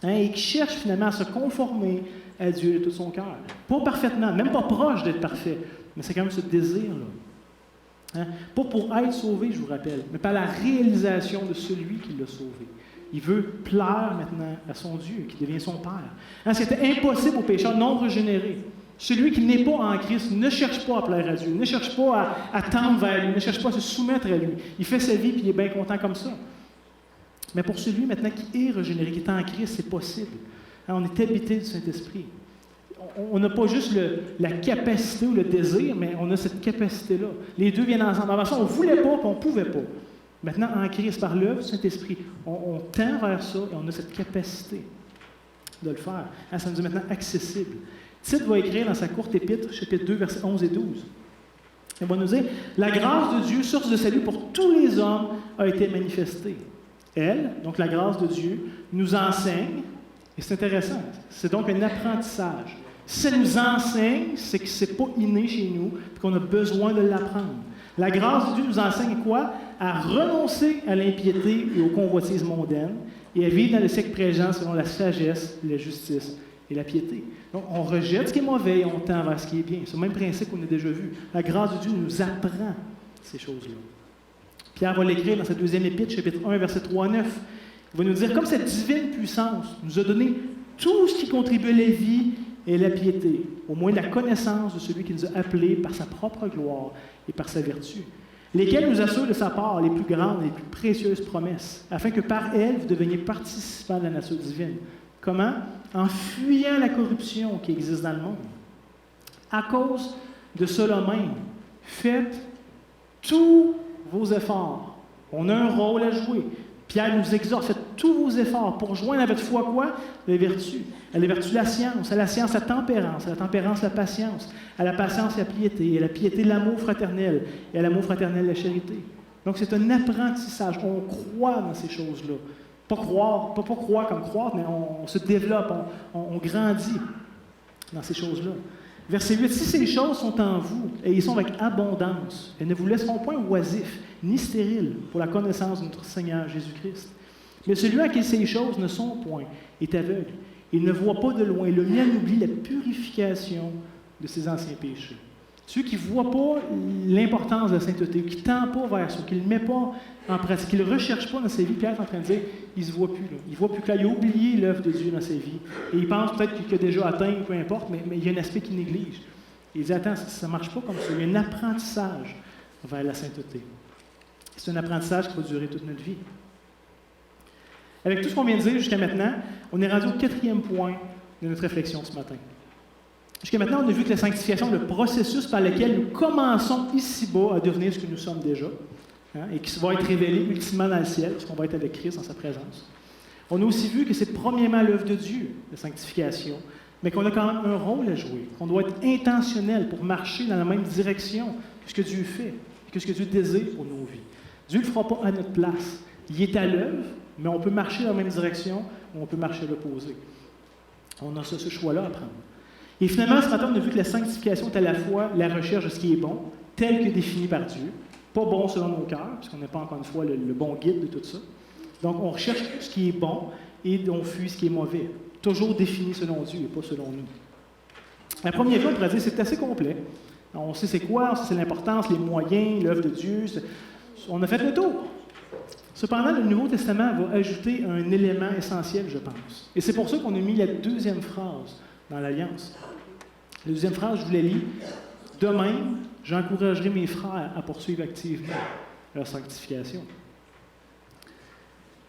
hein, et qui cherche finalement à se conformer à Dieu de tout son cœur. Pas parfaitement, même pas proche d'être parfait, mais c'est quand même ce désir-là. Hein? Pas pour être sauvé, je vous rappelle, mais par la réalisation de celui qui l'a sauvé. Il veut plaire maintenant à son Dieu, qui devient son Père. Hein, c'était impossible aux pécheurs non régénérés. Celui qui n'est pas en Christ ne cherche pas à plaire à Dieu, ne cherche pas à tendre vers lui, ne cherche pas à se soumettre à lui. Il fait sa vie et il est bien content comme ça. Mais pour celui maintenant qui est régénéré, qui est en Christ, c'est possible. Hein, on est habité du Saint-Esprit. On n'a pas juste la capacité ou le désir, mais on a cette capacité-là. Les deux viennent ensemble. Avant ça, on ne voulait pas et on ne pouvait pas. Maintenant, en Christ, par l'œuvre du Saint-Esprit, on tend vers ça et on a cette capacité de le faire. Hein, ça nous est maintenant accessible. Tite va écrire dans sa courte épître, chapitre 2, versets 11 et 12. Il va nous dire « La grâce de Dieu, source de salut pour tous les hommes, a été manifestée. Elle, donc la grâce de Dieu, nous enseigne, et c'est intéressant, c'est donc un apprentissage. Si ça nous enseigne, c'est que ce n'est pas inné chez nous, et qu'on a besoin de l'apprendre. La grâce de Dieu nous enseigne quoi? À renoncer à l'impiété et aux convoitises mondaines, et à vivre dans le siècle présent selon la sagesse, la justice et la piété. Donc, on rejette ce qui est mauvais et on tend vers ce qui est bien. C'est le même principe qu'on a déjà vu. La grâce de Dieu nous apprend ces choses-là. Pierre va l'écrire dans sa deuxième épître, chapitre 1, verset 3 à 9. Il va nous dire, comme cette divine puissance nous a donné tout ce qui contribue à la vie et à la piété, au moins la connaissance de celui qui nous a appelés par sa propre gloire et par sa vertu, lesquels nous assurent de sa part les plus grandes et les plus précieuses promesses, afin que par elles, vous deveniez participants de la nature divine. Comment? En fuyant la corruption qui existe dans le monde. À cause de cela même, faites tous vos efforts. On a un rôle à jouer. Pierre nous exhorte, faites tous vos efforts pour joindre à votre foi quoi? Les vertus. À la vertu la science, la tempérance la patience, à la patience la piété, à la piété l'amour fraternel, et à l'amour fraternel la charité. Donc c'est un apprentissage. On croit dans ces choses-là. Pas croire comme croire, mais on se développe, on grandit dans ces choses-là. Verset 8, « Si ces choses sont en vous, et ils sont avec abondance, elles ne vous laisseront point oisifs, ni stériles, pour la connaissance de notre Seigneur Jésus-Christ. Mais celui à qui ces choses ne sont point est aveugle. Il ne voit pas de loin, le mien oublie la purification de ses anciens péchés. » Ceux qui ne voient pas l'importance de la sainteté, qui ne tendent pas vers ça, qui ne le mettent pas en pratique, qui ne le recherchent pas dans sa vie, Pierre est en train de dire, il ne se voit plus. Là. Il ne voit plus clair. Il a oublié l'œuvre de Dieu dans sa vie. Et il pense peut-être qu'il a déjà atteint, peu importe, mais il y a un aspect qu'il néglige. Et il dit, attends, ça ne marche pas comme ça. Il y a un apprentissage vers la sainteté. C'est un apprentissage qui va durer toute notre vie. Avec tout ce qu'on vient de dire jusqu'à maintenant, on est rendu au 4e point de notre réflexion ce matin. Jusqu'à maintenant, on a vu que la sanctification est le processus par lequel nous commençons ici-bas à devenir ce que nous sommes déjà, hein, et qui va être révélé ultimement dans le ciel, parce qu'on va être avec Christ en sa présence. On a aussi vu que c'est premièrement l'œuvre de Dieu, la sanctification, mais qu'on a quand même un rôle à jouer, qu'on doit être intentionnel pour marcher dans la même direction que ce que Dieu fait, que ce que Dieu désire pour nos vies. Dieu ne le fera pas à notre place. Il est à l'œuvre, mais on peut marcher dans la même direction ou on peut marcher à l'opposé. On a ce choix-là à prendre. Et finalement, ce matin, on a vu que la sanctification est à la fois la recherche de ce qui est bon, tel que défini par Dieu, pas bon selon nos cœurs, puisqu'on n'a pas encore une fois le bon guide de tout ça. Donc, on recherche ce qui est bon et on fuit ce qui est mauvais, toujours défini selon Dieu et pas selon nous. La première fois, on pourrait dire c'est assez complet. On sait c'est quoi, on sait c'est l'importance, les moyens, l'œuvre de Dieu. On a fait le tour. Cependant, le Nouveau Testament va ajouter un élément essentiel, je pense. Et c'est pour ça qu'on a mis la deuxième phrase dans l'Alliance. La deuxième phrase, je vous la lis. « De même, j'encouragerai mes frères à poursuivre activement leur sanctification. »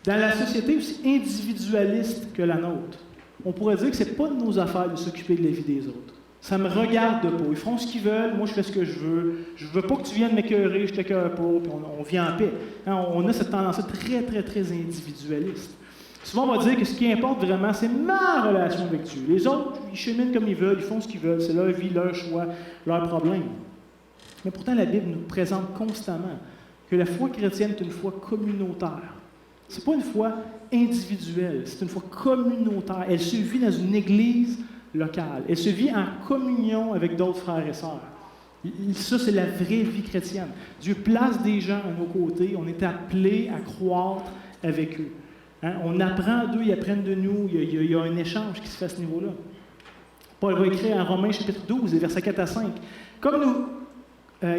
Dans la société aussi individualiste que la nôtre, on pourrait dire que ce n'est pas de nos affaires de s'occuper de la vie des autres. Ça me regarde pas. Ils font ce qu'ils veulent, moi je fais ce que je veux. Je veux pas que tu viennes m'écœurer, je t'écœure pas, puis on vit en paix. Hein, on a cette tendance très, très, très individualiste. Souvent, on va dire que ce qui importe vraiment, c'est ma relation avec Dieu. Les autres, ils cheminent comme ils veulent, ils font ce qu'ils veulent, c'est leur vie, leur choix, leur problème. Mais pourtant, la Bible nous présente constamment que la foi chrétienne est une foi communautaire. Ce n'est pas une foi individuelle, c'est une foi communautaire. Elle se vit dans une église locale. Elle se vit en communion avec d'autres frères et sœurs. Ça, c'est la vraie vie chrétienne. Dieu place des gens à nos côtés. On est appelés à croître avec eux. Hein? On apprend d'eux, ils apprennent de nous. Il y a un échange qui se fait à ce niveau-là. Paul va écrire en Romains chapitre 12, versets 4 à 5.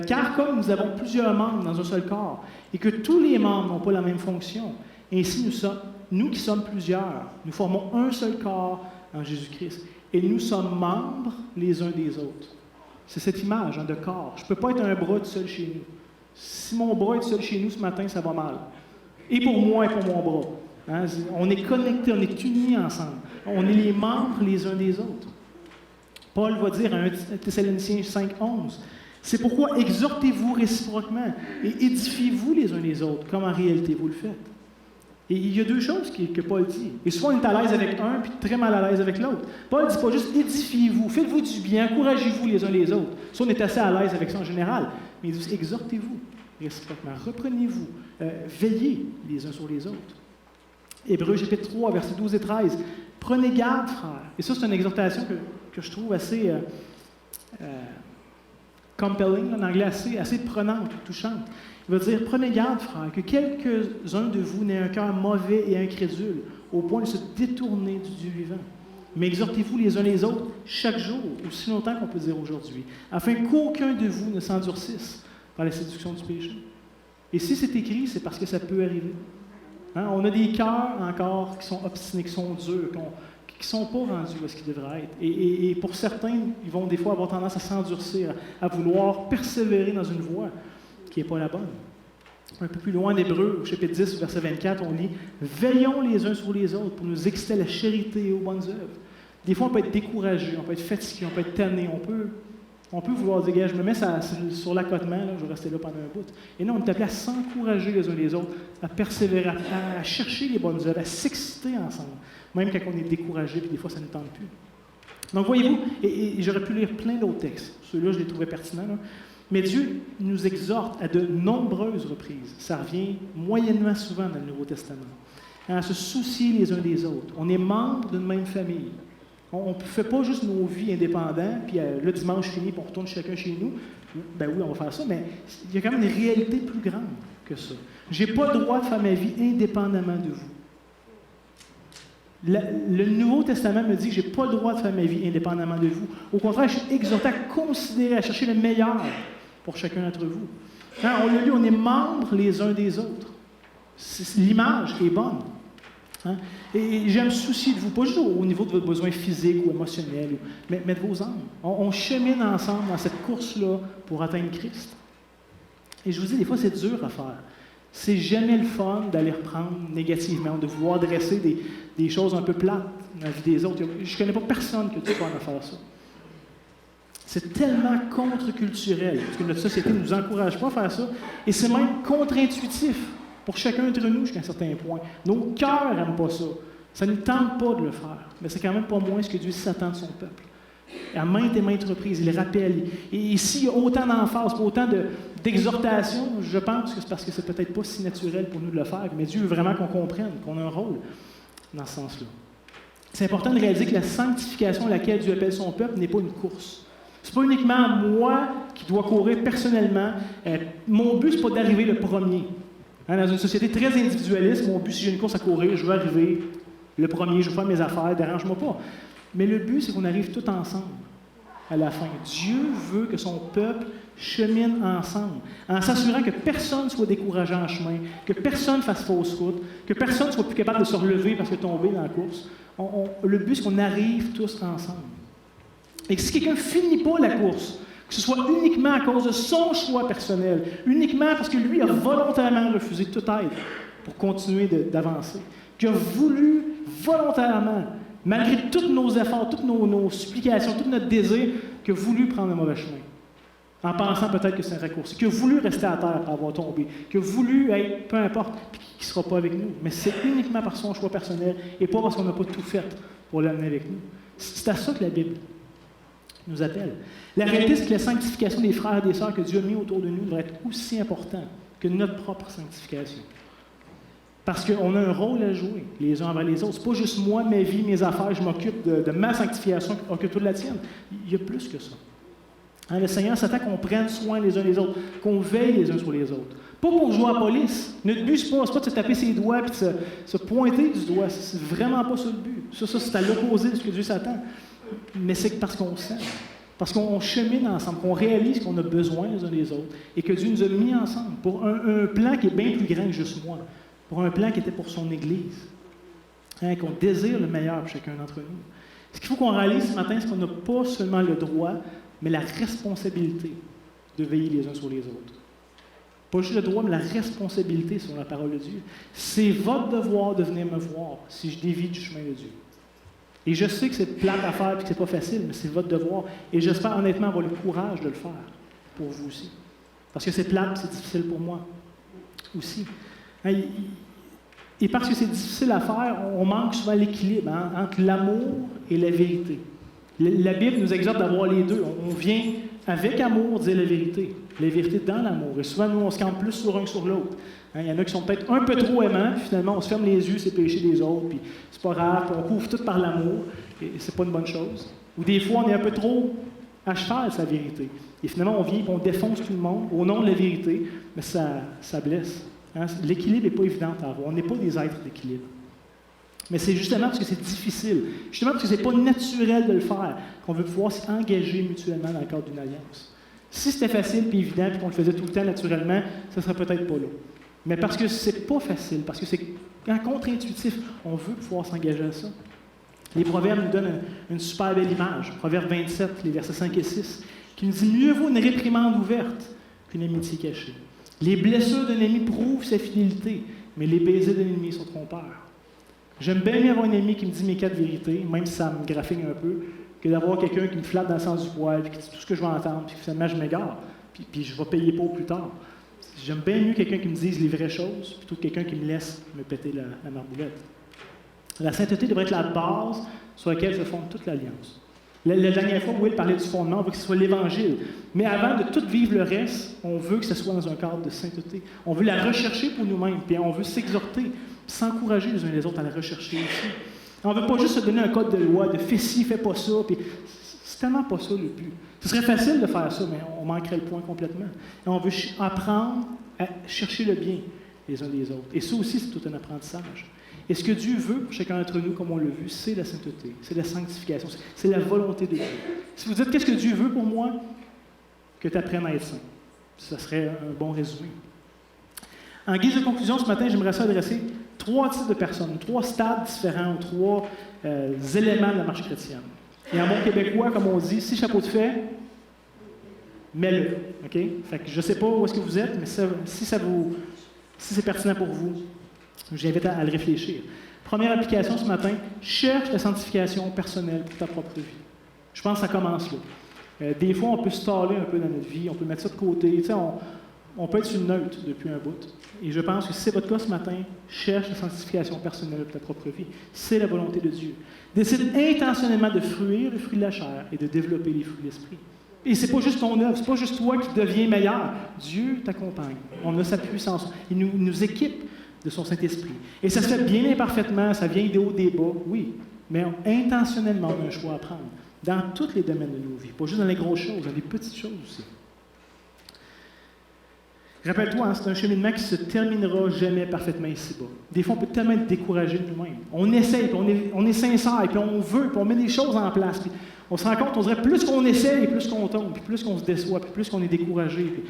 Car comme nous avons plusieurs membres dans un seul corps, et que tous les membres n'ont pas la même fonction, ainsi nous qui sommes plusieurs, nous formons un seul corps en Jésus-Christ. Et nous sommes membres les uns des autres. C'est cette image de corps. Je ne peux pas être un bras tout seul chez nous. Si mon bras est tout seul chez nous ce matin, ça va mal. Et pour moi et pour mon bras. Hein? On est connectés, on est unis ensemble. On est les membres les uns des autres. Paul va dire à 1 Thessaloniciens 5:11, c'est pourquoi exhortez-vous réciproquement et édifiez-vous les uns les autres, comme en réalité vous le faites. Et il y a deux choses que Paul dit. Et souvent, on est à l'aise avec un, puis très mal à l'aise avec l'autre. Paul ne dit pas juste édifiez-vous, faites-vous du bien, encouragez-vous les uns les autres. Ça, on est assez à l'aise avec ça en général. Mais il dit exhortez-vous réciproquement, reprenez-vous, veillez les uns sur les autres. Hébreux chapitre 3, versets 12 et 13. Prenez garde, frères. Et ça, c'est une exhortation que je trouve assez compelling, en anglais, assez prenante, touchante. Il va dire, prenez garde, frères, que quelques-uns de vous n'aient un cœur mauvais et incrédule, au point de se détourner du Dieu vivant. Mais exhortez-vous les uns les autres chaque jour, aussi longtemps qu'on peut dire aujourd'hui, afin qu'aucun de vous ne s'endurcisse par la séduction du péché. Et si c'est écrit, c'est parce que ça peut arriver. Hein? On a des cœurs encore qui sont obstinés, qui sont durs, qui ne sont pas rendus où ce qu'ils devraient être. Et pour certains, ils vont des fois avoir tendance à s'endurcir, à vouloir persévérer dans une voie qui n'est pas la bonne. Un peu plus loin, en Hébreux, au chapitre 10, verset 24, on lit « Veillons les uns sur les autres pour nous exciter à la charité et aux bonnes œuvres. » Des fois, on peut être découragé, on peut être fatigué, on peut être tanné, on peut vouloir dire « Je me mets sur l'accotement, là, je vais rester là pendant un bout. » Et non, on est appelé à s'encourager les uns les autres, à persévérer, à chercher les bonnes œuvres, à s'exciter ensemble, même quand on est découragé, puis des fois, ça ne tente plus. Donc, voyez-vous, et j'aurais pu lire plein d'autres textes. Ceux-là, je les trouvais pertinents, là. Mais Dieu nous exhorte à de nombreuses reprises. Ça revient moyennement souvent dans le Nouveau Testament. À se soucier les uns des autres. On est membres d'une même famille. On ne fait pas juste nos vies indépendantes, puis le dimanche fini, puis on retourne chacun chez nous. Ben oui, on va faire ça, mais il y a quand même une réalité plus grande que ça. Je n'ai pas le droit de faire ma vie indépendamment de vous. Le Nouveau Testament me dit que je n'ai pas le droit de faire ma vie indépendamment de vous. Au contraire, je suis exhorté à considérer, à chercher le meilleur pour chacun d'entre vous. Quand on l'a lu, on est membres les uns des autres. L'image est bonne. Hein? Et j'ai un souci de vous, pas juste au niveau de vos besoins physiques ou émotionnels, mais de vos âmes. On chemine ensemble dans cette course-là pour atteindre Christ. Et je vous dis, des fois, c'est dur à faire. C'est jamais le fun d'aller reprendre négativement, de vouloir dresser des choses un peu plates dans la vie des autres. Je ne connais pas personne qui a du fun à faire ça. C'est tellement contre-culturel, parce que notre société ne nous encourage pas à faire ça, et c'est même contre-intuitif pour chacun d'entre nous jusqu'à un certain point. Nos cœurs n'aiment pas ça. Ça ne tente pas de le faire, mais c'est quand même pas moins ce que Dieu s'attend de son peuple. À maintes et maintes reprises, il rappelle. Et s'il y a autant d'emphase, autant d'exhortation, je pense que c'est parce que c'est peut-être pas si naturel pour nous de le faire, mais Dieu veut vraiment qu'on comprenne, qu'on a un rôle dans ce sens-là. C'est important de réaliser que la sanctification à laquelle Dieu appelle son peuple n'est pas une course. Ce n'est pas uniquement moi qui dois courir personnellement. Mon but, ce n'est pas d'arriver le premier. Hein, dans une société très individualiste, mon but, si j'ai une course à courir, je veux arriver le premier, je veux faire mes affaires, dérange-moi pas. Mais le but, c'est qu'on arrive tous ensemble à la fin. Dieu veut que son peuple chemine ensemble, en s'assurant que personne ne soit découragé en chemin, que personne fasse fausse route, que personne ne soit plus capable de se relever parce qu'il est tombé dans la course. Le but, c'est qu'on arrive tous ensemble. Et que si quelqu'un ne finit pas la course, que ce soit uniquement à cause de son choix personnel, uniquement parce que lui a volontairement refusé toute aide pour continuer d'avancer, qu'il a voulu volontairement, malgré tous nos efforts, toutes nos supplications, tout notre désir, qu'il a voulu prendre le mauvais chemin. en pensant peut-être que c'est un raccourci, qui a voulu rester à terre pour avoir tombé, qui a voulu être, peu importe, puis qui ne sera pas avec nous. Mais c'est uniquement par son choix personnel et pas parce qu'on n'a pas tout fait pour l'amener avec nous. C'est à ça que la Bible nous appelle. La réalité, c'est que la sanctification des frères et des sœurs que Dieu a mis autour de nous devrait être aussi importante que notre propre sanctification. Parce qu'on a un rôle à jouer, les uns envers les autres. C'est pas juste moi, ma vie, mes affaires, je m'occupe de ma sanctification, occupe-toi de la tienne. Il y a plus que ça. Hein, le Seigneur s'attend qu'on prenne soin les uns des autres, qu'on veille les uns sur les autres. Pas pour jouer à la police. Notre but, c'est pas de se taper ses doigts et de se pointer du doigt. C'est vraiment pas ça le but. Ça c'est à l'opposé de ce que Dieu s'attend. Mais c'est parce qu'on s'aime. Parce qu'on chemine ensemble, qu'on réalise qu'on a besoin les uns des autres et que Dieu nous a mis ensemble pour un plan qui est bien plus grand que juste moi. Pour un plan qui était pour son Église. Hein, qu'on désire le meilleur pour chacun d'entre nous. Ce qu'il faut qu'on réalise ce matin, c'est qu'on n'a pas seulement le droit, mais la responsabilité de veiller les uns sur les autres. Pas juste le droit, mais la responsabilité sur la parole de Dieu. C'est votre devoir de venir me voir si je dévie du chemin de Dieu. Et je sais que c'est plate à faire et que c'est pas facile, mais c'est votre devoir. Et j'espère honnêtement avoir le courage de le faire pour vous aussi. Parce que c'est plate, c'est difficile pour moi aussi. Et parce que c'est difficile à faire, on manque souvent l'équilibre entre l'amour et la vérité. La Bible nous exhorte d'avoir les deux. On vient avec amour dire la vérité dans l'amour. Et souvent, nous, on se campe plus sur un que sur l'autre. Il y en a qui sont peut-être un peu trop aimants, puis finalement, on se ferme les yeux, c'est péché des autres, puis c'est pas grave, puis on couvre tout par l'amour, et c'est pas une bonne chose. Ou des fois, on est un peu trop à cheval sa vérité. Et finalement, on vient et on défonce tout le monde au nom de la vérité, mais ça blesse. Hein? L'équilibre n'est pas évident à avoir. On n'est pas des êtres d'équilibre. Mais c'est justement parce que c'est difficile, justement parce que ce n'est pas naturel de le faire, qu'on veut pouvoir s'engager mutuellement dans le cadre d'une alliance. Si c'était facile et évident, puis qu'on le faisait tout le temps naturellement, ça ne serait peut-être pas là. Mais parce que c'est pas facile, parce que c'est contre-intuitif, on veut pouvoir s'engager à ça. Les Proverbes nous donnent une super belle image. Proverbe 27, les versets 5 et 6, qui nous dit « Mieux vaut une réprimande ouverte qu'une amitié cachée. Les blessures d'un ami prouvent sa fidélité, mais les baisers d'un ennemi sont trompeurs. » J'aime bien mieux avoir un ami qui me dit mes 4 vérités, même si ça me graphique un peu, que d'avoir quelqu'un qui me flatte dans le sens du poil, puis qui dit tout ce que je vais entendre, puis finalement je m'égare, puis je vais payer pour plus tard. J'aime bien mieux quelqu'un qui me dise les vraies choses, plutôt que quelqu'un qui me laisse me péter la marboulette. La sainteté devrait être la base sur laquelle se fonde toute l'Alliance. La dernière fois, Will parlait du fondement, on veut que ce soit l'Évangile. Mais avant de tout vivre le reste, on veut que ce soit dans un cadre de sainteté. On veut la rechercher pour nous-mêmes, puis on veut s'exhorter, s'encourager les uns les autres à la rechercher aussi. On ne veut pas juste se donner un code de loi, de fais ci, fais pas ça, puis c'est tellement pas ça le but. Ce serait facile de faire ça, mais on manquerait le point complètement. Et on veut apprendre à chercher le bien les uns des autres. Et ça aussi, c'est tout un apprentissage. Et ce que Dieu veut pour chacun d'entre nous, comme on l'a vu, c'est la sainteté, c'est la sanctification, c'est la volonté de Dieu. Si vous dites, qu'est-ce que Dieu veut pour moi? Que tu apprennes à être saint. Ça serait un bon résumé. En guise de conclusion, ce matin, j'aimerais ça adresser 3 types de personnes, 3 stades différents, 3 éléments de la marche chrétienne. Et en bon québécois, comme on dit, si chapeau de fait, mets-le. Okay? Fait que je ne sais pas où est-ce que vous êtes, mais si c'est pertinent pour vous, je vous invite à le réfléchir. Première application ce matin, cherche la sanctification personnelle pour ta propre vie. Je pense que ça commence là. Des fois, on peut se taler un peu dans notre vie, on peut mettre ça de côté. Tu sais, on peut être sur une neutre depuis un bout. Et je pense que si c'est votre cas ce matin, cherche la sanctification personnelle pour ta propre vie. C'est la volonté de Dieu. Décide intentionnellement de fruire le fruit de la chair et de développer les fruits de l'esprit. Et c'est pas juste ton œuvre, c'est pas juste toi qui deviens meilleur. Dieu t'accompagne. On a sa puissance. Il nous équipe de son Saint-Esprit. Et ça se fait bien imparfaitement, ça vient des hauts, des bas, oui. Mais intentionnellement, on a un choix à prendre. Dans tous les domaines de nos vies. Pas juste dans les grosses choses, dans les petites choses aussi. Rappelle-toi, c'est un cheminement qui ne se terminera jamais parfaitement ici-bas. Des fois, on peut tellement être découragé de nous-mêmes. On essaye, puis on est sincère, puis on veut, puis on met des choses en place. Puis on se rend compte, on dirait plus qu'on essaye, plus qu'on tombe, puis plus qu'on se déçoit, puis plus qu'on est découragé.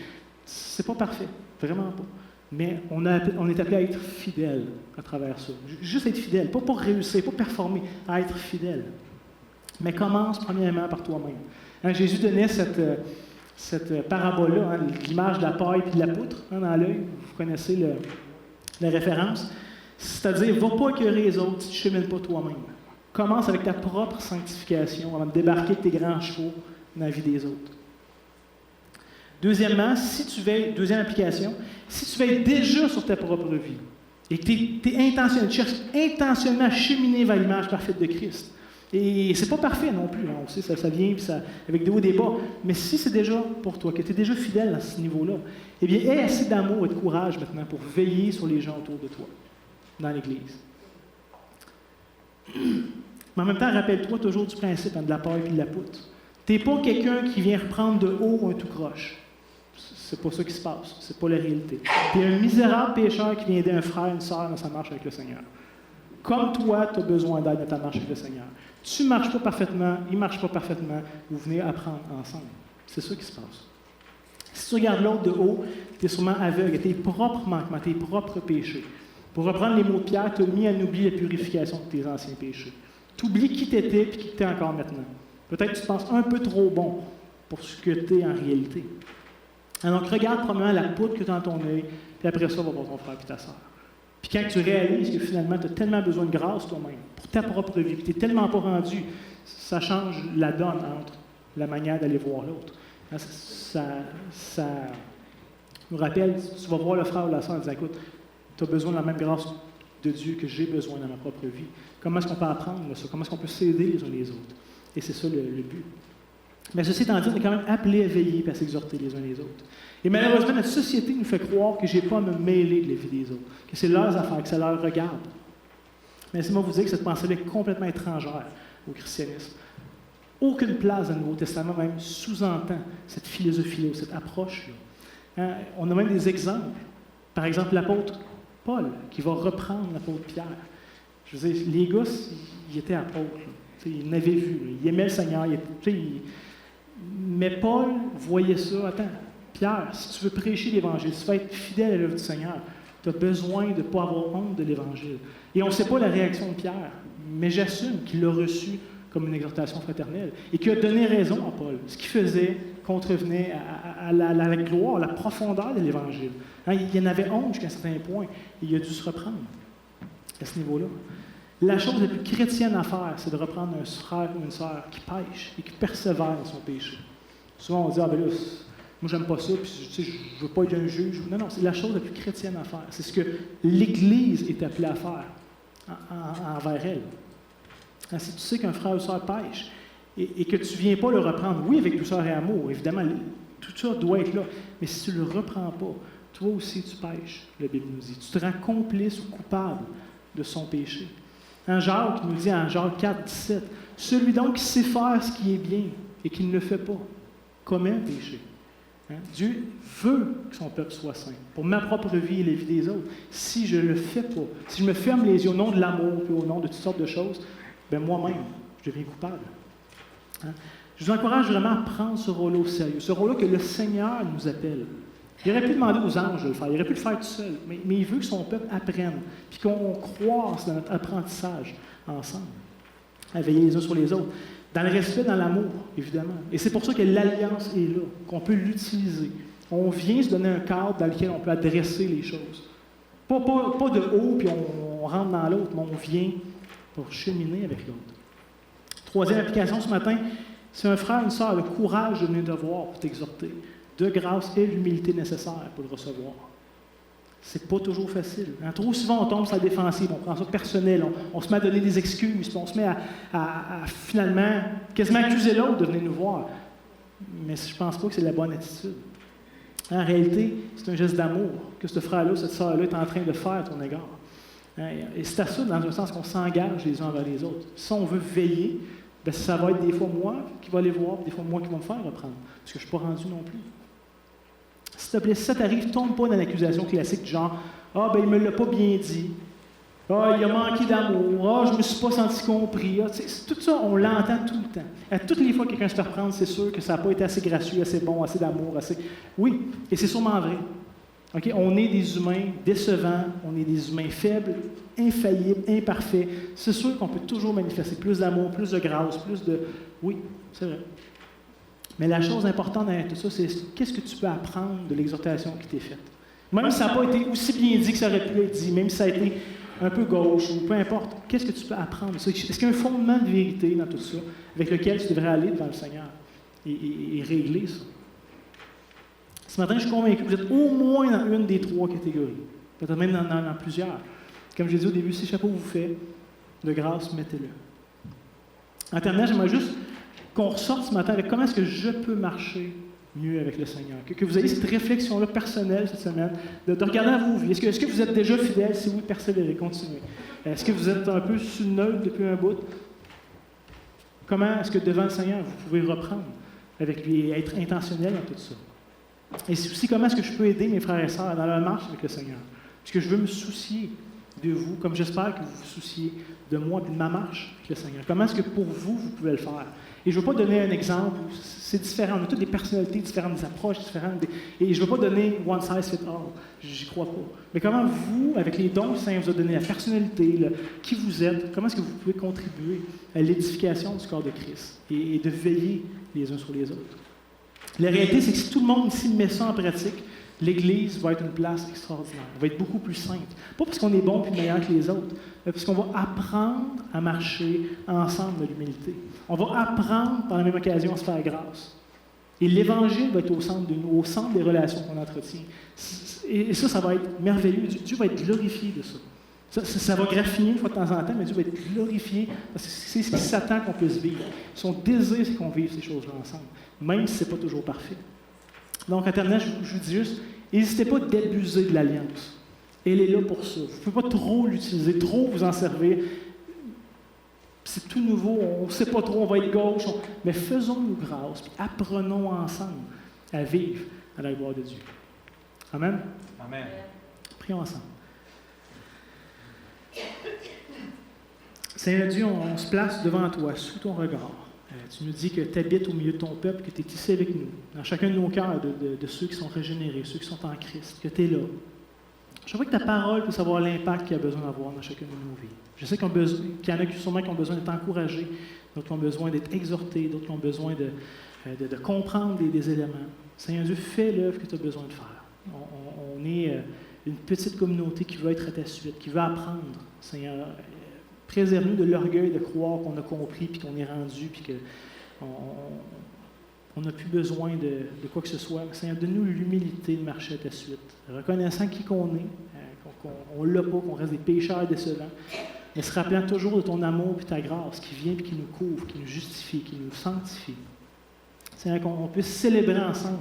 C'est pas parfait, vraiment pas. Mais on est appelé à être fidèle à travers ça. Juste être fidèle, pas pour réussir, pas performer, à être fidèle. Mais commence premièrement par toi-même. Hein, Jésus donnait cette parabole-là, l'image de la paille et de la poutre dans l'œil. Vous connaissez la référence. C'est-à-dire, va pas écœurer les autres si tu ne chemines pas toi-même. Commence avec ta propre sanctification avant de débarquer de tes grands chevaux dans la vie des autres. Deuxièmement, deuxième application, si tu veilles déjà sur ta propre vie et que tu es intentionnel, tu cherches intentionnellement à cheminer vers l'image parfaite de Christ, et c'est pas parfait non plus, hein, on sait ça vient puis avec des hauts et des bas, mais si c'est déjà pour toi, que tu es déjà fidèle à ce niveau-là, eh bien, aie assez d'amour et de courage maintenant pour veiller sur les gens autour de toi, dans l'Église. Mais en même temps, rappelle-toi toujours du principe de la paille et de la poutre. Tu n'es pas quelqu'un qui vient reprendre de haut un tout croche. C'est pas ça qui se passe. C'est pas la réalité. Tu es un misérable pécheur qui vient aider un frère, une sœur dans sa marche avec le Seigneur. Comme toi, tu as besoin d'aide dans ta marche avec le Seigneur. Tu ne marches pas parfaitement, il ne marche pas parfaitement, vous venez apprendre ensemble. C'est ça qui se passe. Si tu regardes l'autre de haut, tu es sûrement aveugle à tes propres manquements, tes propres péchés. Pour reprendre les mots de Pierre, tu as mis à oublier la purification de tes anciens péchés. Tu oublies qui tu étais et qui tu es encore maintenant. Peut-être que tu te penses un peu trop bon pour ce que tu es en réalité. Alors, regarde premièrement la poudre que tu as dans ton œil, puis après ça, va voir ton frère et ta sœur. Puis quand tu réalises que finalement, tu as tellement besoin de grâce toi-même, pour ta propre vie, puis tu n'es tellement pas rendu, ça change la donne entre la manière d'aller voir l'autre. Ça nous rappelle, tu vas voir le frère ou la sœur en disant, écoute, tu as besoin de la même grâce de Dieu que j'ai besoin dans ma propre vie. Comment est-ce qu'on peut apprendre ça? Comment est-ce qu'on peut s'aider les uns les autres? Et c'est ça le but. Mais ceci étant dit, on est quand même appelé à veiller et à s'exhorter les uns les autres. Et malheureusement, notre société nous fait croire que je n'ai pas à me mêler de la vie des autres, que c'est leurs affaires, que ça leur regarde. Mais laissez-moi vous dire que cette pensée-là est complètement étrangère au christianisme. Aucune place dans le Nouveau Testament même sous-entend cette philosophie-là, cette approche-là. Hein? On a même des exemples. Par exemple, l'apôtre Paul, qui va reprendre l'apôtre Pierre. Je veux dire, les gars, ils étaient apôtres. Ils l'avaient vu. Ils aimaient le Seigneur. Mais Paul voyait ça. Attends, Pierre, si tu veux prêcher l'Évangile, si tu veux être fidèle à l'œuvre du Seigneur, tu as besoin de ne pas avoir honte de l'Évangile. Et on ne sait pas la réaction de Pierre, mais j'assume qu'il l'a reçu comme une exhortation fraternelle et qu'il a donné raison à Paul. Ce qu'il faisait contrevenait à la gloire, à la profondeur de l'Évangile. Hein, il y en avait honte jusqu'à un certain point et il a dû se reprendre à ce niveau-là. La chose la plus chrétienne à faire, c'est de reprendre un frère ou une sœur qui pêche et qui persévère dans son péché. Souvent, on dit, ah ben là, moi, j'aime pas ça, puis je ne veux pas être un juge. Non, non, c'est la chose la plus chrétienne à faire. C'est ce que l'Église est appelée à faire envers elle. Hein, si tu sais qu'un frère ou sœur pêche et que tu ne viens pas le reprendre, oui, avec douceur et amour, évidemment, tout ça doit être là, mais si tu ne le reprends pas, toi aussi tu pêches, la Bible nous dit. Tu te rends complice ou coupable de son péché. En Jacques nous dit, en Jacques 4, 17, « Celui donc qui sait faire ce qui est bien et qui ne le fait pas, commet un péché. » Hein? Dieu veut que son peuple soit saint, pour ma propre vie et la vie des autres. Si je ne le fais pas, si je me ferme les yeux au nom de l'amour et au nom de toutes sortes de choses, bien moi-même, je deviens coupable. Hein? Je vous encourage vraiment à prendre ce rôle-là au sérieux, ce rôle-là que le Seigneur nous appelle. Il aurait pu demander aux anges de le faire, il aurait pu le faire tout seul, mais il veut que son peuple apprenne, puis qu'on croisse dans notre apprentissage ensemble, à veiller les uns sur les autres, dans le respect, dans l'amour, évidemment. Et c'est pour ça que l'alliance est là, qu'on peut l'utiliser. On vient se donner un cadre dans lequel on peut adresser les choses. Pas de haut, puis on rentre dans l'autre, mais on vient pour cheminer avec l'autre. Troisième application ce matin, si un frère, une sœur a le courage de venir te voir pour t'exhorter, de grâce et l'humilité nécessaire pour le recevoir. C'est pas toujours facile. Hein? Trop souvent, on tombe sur la défensive, on prend ça personnel, on se met à donner des excuses, puis on se met à finalement quasiment accuser l'autre de venir nous voir. Mais je ne pense pas que c'est la bonne attitude. En réalité, c'est un geste d'amour que ce frère-là, cette sœur-là est en train de faire à ton égard. Hein? Et c'est à ça, dans un sens, qu'on s'engage les uns envers les autres. Si on veut veiller, bien, ça va être des fois moi qui va aller voir, des fois moi qui va me faire reprendre, parce que je ne suis pas rendu non plus. S'il te plaît, si ça t'arrive, tombe pas dans l'accusation classique du genre « Ah, ben il ne me l'a pas bien dit. Ah, il a manqué d'amour. Ah, je ne me suis pas senti compris. Ah, » Tout ça, on l'entend tout le temps. À toutes les fois que quelqu'un se fait reprendre, c'est sûr que ça n'a pas été assez gracieux, assez bon, assez d'amour, assez... Oui, et c'est sûrement vrai. Okay? On est des humains décevants, on est des humains faibles, infaillibles, imparfaits. C'est sûr qu'on peut toujours manifester plus d'amour, plus de grâce, plus de... Oui, c'est vrai. Mais la chose importante dans tout ça, c'est qu'est-ce que tu peux apprendre de l'exhortation qui t'est faite. Même si ça n'a pas été aussi bien dit que ça aurait pu être dit, même si ça a été un peu gauche ou peu importe, qu'est-ce que tu peux apprendre? Est-ce qu'il y a un fondement de vérité dans tout ça avec lequel tu devrais aller devant le Seigneur et régler ça? Ce matin, je suis convaincu que vous êtes au moins dans une des 3 catégories. Peut-être même dans plusieurs. Comme je l'ai dit au début, si chapeau vous fait, de grâce, mettez-le. En terminant, j'aimerais juste qu'on ressorte ce matin avec comment est-ce que je peux marcher mieux avec le Seigneur. Que vous ayez cette réflexion-là personnelle cette semaine, de regarder à vos vies. Est-ce que vous êtes déjà fidèle? Si oui, persévérez, continuez. Est-ce que vous êtes un peu sous le neutre depuis un bout? Comment est-ce que devant le Seigneur, vous pouvez reprendre avec lui et être intentionnel dans tout ça? Et aussi, comment est-ce que je peux aider mes frères et sœurs dans leur marche avec le Seigneur? Parce que je veux me soucier de vous, comme j'espère que vous vous souciez de moi et de ma marche avec le Seigneur. Comment est-ce que pour vous, vous pouvez le faire? Et je ne veux pas donner un exemple, c'est différent, on a toutes des personnalités différentes, des approches différentes, et je ne veux pas donner one size fit all, j'y crois pas. Mais comment vous, avec les dons que le Seigneur vous a donnés, la personnalité, qui vous êtes, comment est-ce que vous pouvez contribuer à l'édification du corps de Christ et de veiller les uns sur les autres? La réalité, c'est que si tout le monde ici met ça en pratique, l'Église va être une place extraordinaire. Elle va être beaucoup plus sainte. Pas parce qu'on est bon et meilleur que les autres, mais parce qu'on va apprendre à marcher ensemble de l'humilité. On va apprendre, par la même occasion, à se faire grâce. Et l'Évangile va être au centre des relations qu'on entretient. Et ça va être merveilleux. Dieu va être glorifié de ça. Ça va graffiner une fois de temps en temps, mais Dieu va être glorifié parce que c'est ce qu'il s'attend qu'on puisse vivre. Son désir, c'est qu'on vive ces choses-là ensemble, même si ce n'est pas toujours parfait. Donc, en terminant, je vous dis juste, n'hésitez pas d'abuser de l'Alliance. Elle est là pour ça. Vous ne pouvez pas trop l'utiliser, trop vous en servir. C'est tout nouveau, on ne sait pas trop, on va être gauche, mais faisons-nous grâce, puis apprenons ensemble à vivre à la gloire de Dieu. Amen? Amen. Prions ensemble. Seigneur Dieu, on se place devant toi, sous ton regard. Tu nous dis que tu habites au milieu de ton peuple, que tu es ici avec nous, dans chacun de nos cœurs, de ceux qui sont régénérés, ceux qui sont en Christ, que tu es là. Je veux que ta parole puisse avoir l'impact qu'il y a besoin d'avoir dans chacune de nos vies. Je sais qu'il y en a sûrement qui ont besoin d'être encouragés, d'autres qui ont besoin d'être exhortés, d'autres qui ont besoin de comprendre des éléments. Seigneur Dieu, fais l'œuvre que tu as besoin de faire. On est une petite communauté qui veut être à ta suite, qui veut apprendre. Seigneur, préserve-nous de l'orgueil de croire qu'on a compris, puis qu'on est rendu, puis qu'on n'a plus besoin de quoi que ce soit. Seigneur, donne-nous l'humilité de marcher à ta suite, reconnaissant qui qu'on est, qu'on ne l'a pas, qu'on reste des pécheurs décevants, mais se rappelant toujours de ton amour et ta grâce qui vient et qui nous couvre, qui nous justifie, qui nous sanctifie. Seigneur, qu'on puisse célébrer ensemble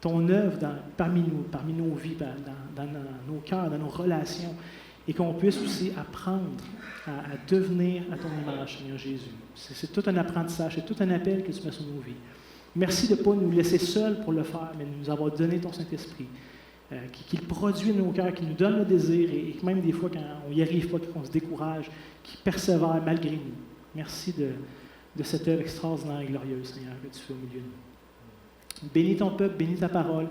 ton œuvre parmi nos vies, dans nos cœurs, dans nos relations, et qu'on puisse aussi apprendre à devenir à ton image, Seigneur Jésus. C'est tout un apprentissage, c'est tout un appel que tu mets sur nos vies. Merci de ne pas nous laisser seuls pour le faire, mais de nous avoir donné ton Saint-Esprit, qui le produit dans nos cœurs, qui nous donne le désir, et que même des fois, quand on n'y arrive pas, qu'on se décourage, qui persévère malgré nous. Merci de cette œuvre extraordinaire et glorieuse, Seigneur, que tu fais au milieu de nous. Bénis ton peuple, bénis ta parole,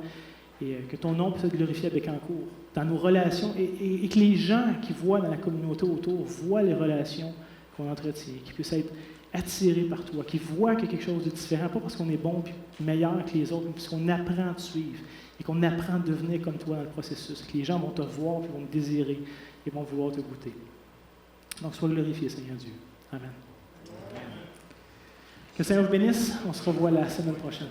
et que ton nom puisse être glorifié à Bécancour, dans nos relations, et que les gens qui voient dans la communauté autour voient les relations qu'on entretient, qu'ils puissent être attirés par toi, qu'ils voient qu'il y a quelque chose de différent, pas parce qu'on est bon et meilleur que les autres, mais parce qu'on apprend à te suivre et qu'on apprend à devenir comme toi dans le processus, que les gens vont te voir, puis vont te désirer et vont vouloir te goûter. Donc, sois glorifié, Seigneur Dieu. Amen. Que le Seigneur vous bénisse. On se revoit la semaine prochaine.